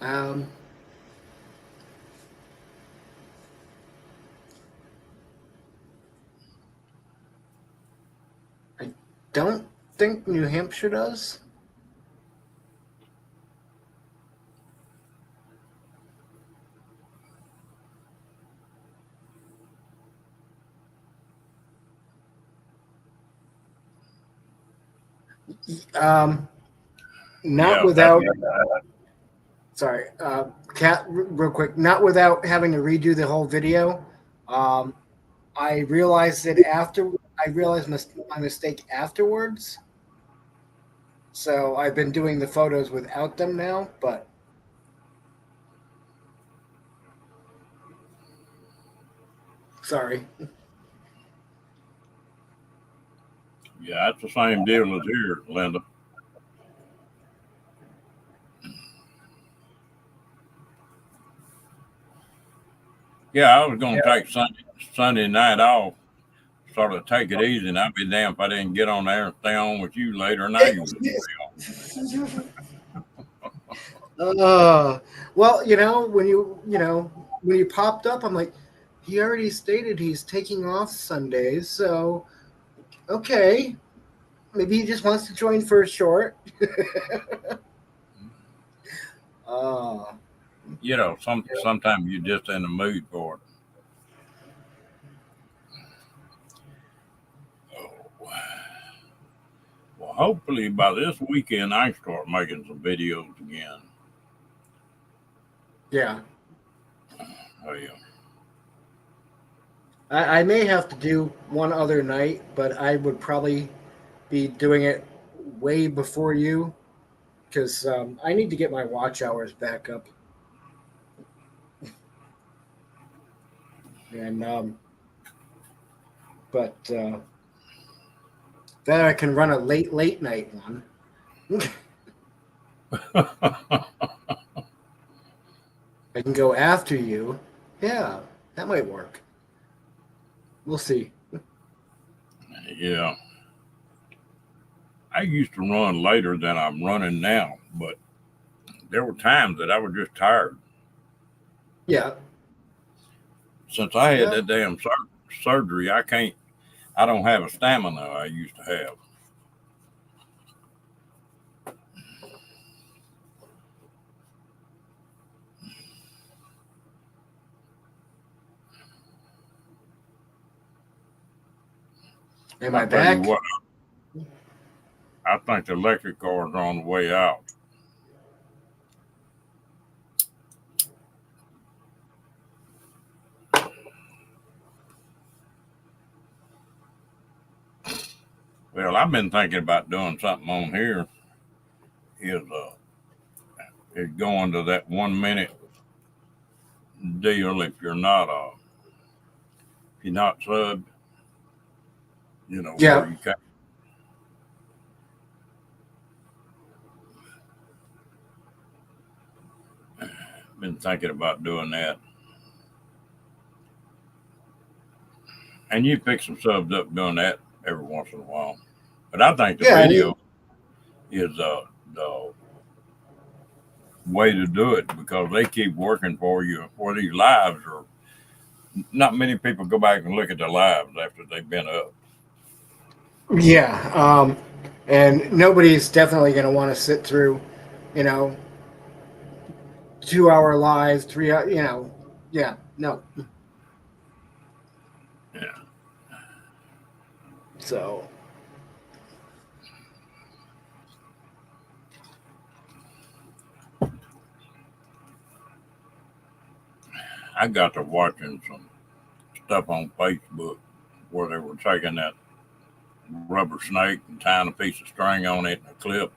Um, I don't think New Hampshire does. Not Yeah. without. Sorry, Cat. Real quick, not without having to redo the whole video. Um, I realized it after. I realized my mistake afterwards. So I've been doing the photos without them now, but sorry. Yeah, that's the same deal as here, Linda. Yeah, I was Yeah. gonna take Sunday night off, sort of take it easy, and I'd be damned if I didn't get on there and stay on with you later than I usually do. Well, when you popped up, I'm like, he already stated he's taking off Sundays, so okay, maybe he just wants to join for a short. uh, You know, sometimes you're just in the mood for it. Oh, well, hopefully by this weekend I can start making some videos again. yeah, Oh yeah. I may have to do one other night, but I would probably be doing it way before you because I need to get my watch hours back up. And but then I can run a late night one. I can go after you. Yeah, that might work. We'll see. Yeah. I used to run later than I'm running now, but there were times that I was just tired. Yeah, Since I had yeah. that damn surgery, I don't have a stamina I used to have. Am I I tell you back? what, I think the electric cars are on the way out. Well, I've been thinking about doing something on here. Is is going to that 1 minute deal if you're not subbed, where Yeah. you can. Been thinking about doing that, and you pick some subs up doing that every once in a while. But I think the Yeah. I mean, video is the way to do it because they keep working for you. For these lives are not many people go back and look at their lives after they've been up. yeah. And nobody's definitely going to want to sit through, you know, 2 hour lives, 3 hour, yeah, no. Yeah, So, I got to watching some stuff on Facebook where they were taking that rubber snake and tying a piece of string on it and a clip,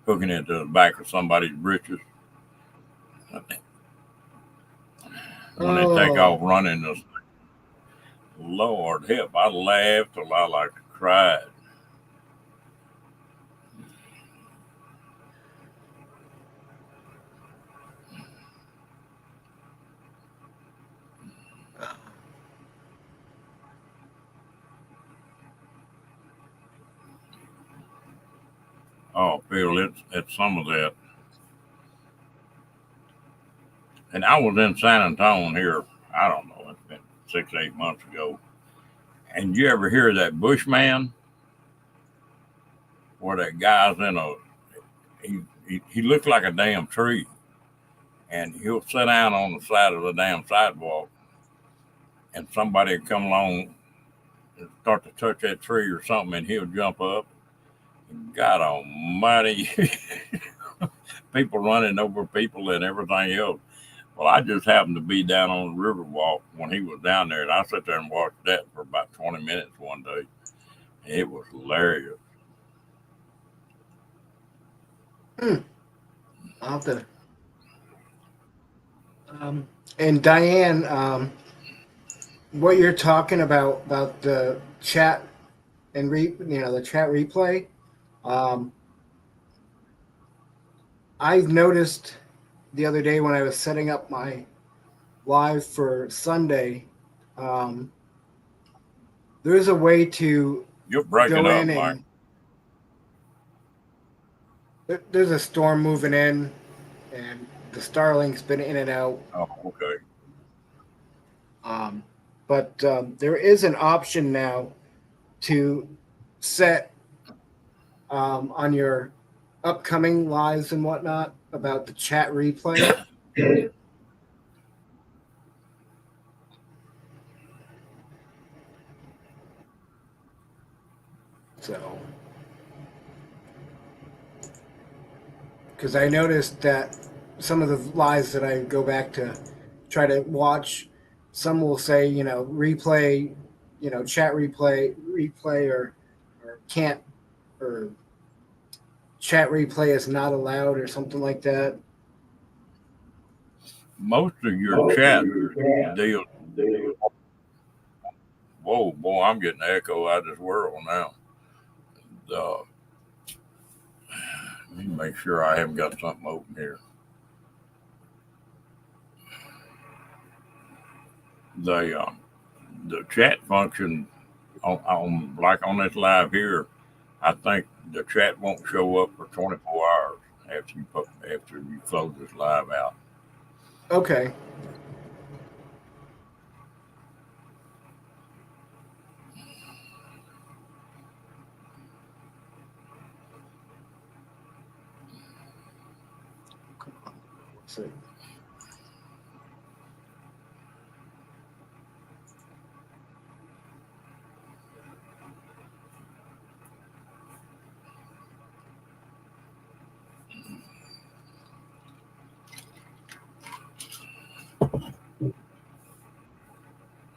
hooking it to the back of somebody's britches. When they take oh, off running, this Lord help! I laughed till I like cried. Oh, Phil, it's some of that. And I was in San Antonio here. I don't know. It's been 6, 8 months ago. And you ever hear that Bushman, where that guy's in a he looks like a damn tree, and he'll sit down on the side of the damn sidewalk, and somebody will come along and start to touch that tree or something, and he'll jump up. God Almighty, people running over people and everything else. Well, I just happened to be down on the Riverwalk when he was down there, and I sat there and watched that for about 20 minutes one day. It was hilarious. hmm, I'll have to. Um, and Diane, what you're talking about the chat and the chat replay, um, I've noticed the other day when I was setting up my live for Sunday, um, there's a way to You're breaking go up, in Mike. and there's a storm moving in, and the Starlink's been in and out. Oh, okay. Um, but there is an option now to set on your upcoming lives and whatnot about the chat replay. So, because I noticed that some of the lives that I go back to try to watch, some will say, replay, chat replay, or can't, or chat replay is not allowed, or something like that. Most of your chat deals. Whoa, boy, I'm getting an echo out of this world now. Uh, Let me make sure I haven't got something open here. The the chat function on like on this live here, I think the chat won't show up for 24 hours after you close this live out. Okay. So,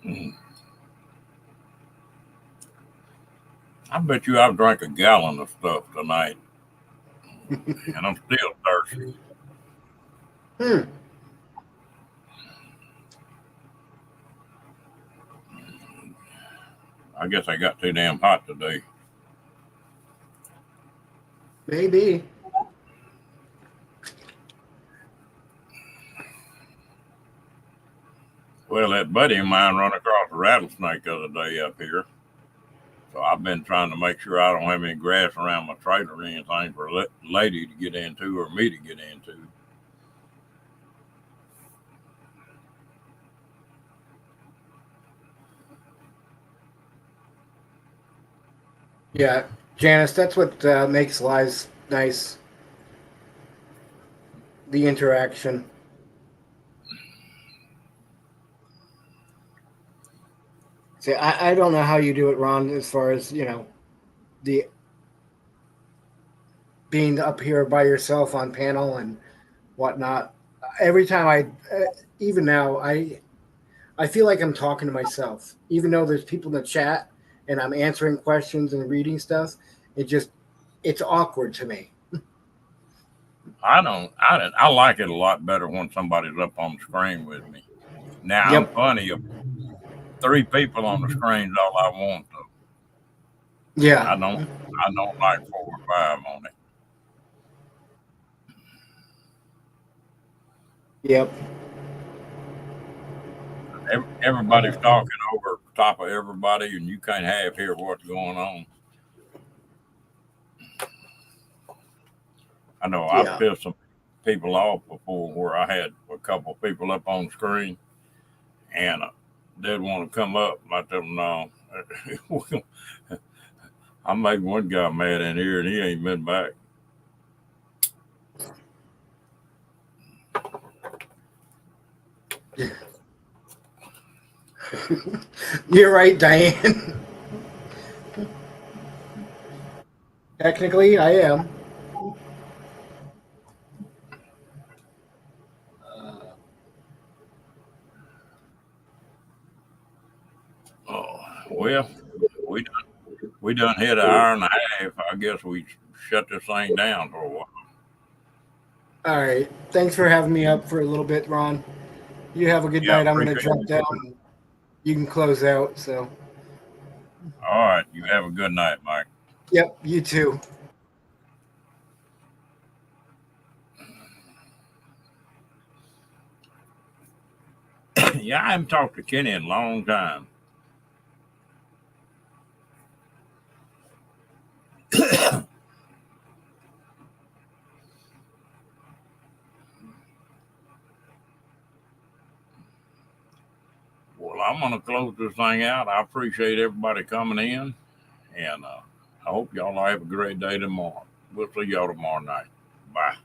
Mm. I bet you I've drank a gallon of stuff tonight, and I'm still thirsty. hmm, I guess I got too damn hot today. maybe. Well, that buddy of mine run across a rattlesnake the other day up here. So I've been trying to make sure I don't have any grass around my trailer or anything for a lady to get into or me to get into. Yeah, Janice, that's what makes lives nice. The interaction. See, I don't know how you do it, Ron, as far as, the being up here by yourself on panel and whatnot. Every time even now, I feel like I'm talking to myself, even though there's people in the chat and I'm answering questions and reading stuff. It just, it's awkward to me. I don't. I like it a lot better when somebody's up on the screen with me. Now I'm Yep. funny. If three people on the screen is all I want. Though. Yeah. I don't. I don't like 4 or 5 on it. Yep. Everybody's talking over top of everybody, and you can't half hear what's going on. I know I've Yeah. pissed some people off before where I had a couple of people up on the screen, and they'd want to come up. And I tell them no. I made one guy mad in here, and he ain't been back. You're right, Diane. Technically, I am. Oh well, we we done hit an hour and a half. I guess we shut this thing down for a while. All right. Thanks for having me up for a little bit, Ron. You have a good Yeah, night. I'm going to appreciate jump it. down. You can close out. So, All right, you have a good night, Mike. yep, you too. Yeah, I haven't talked to Kenny in a long time. Well, I'm going to close this thing out. I appreciate everybody coming in, and I hope y'all have a great day tomorrow. We'll see y'all tomorrow night. Bye.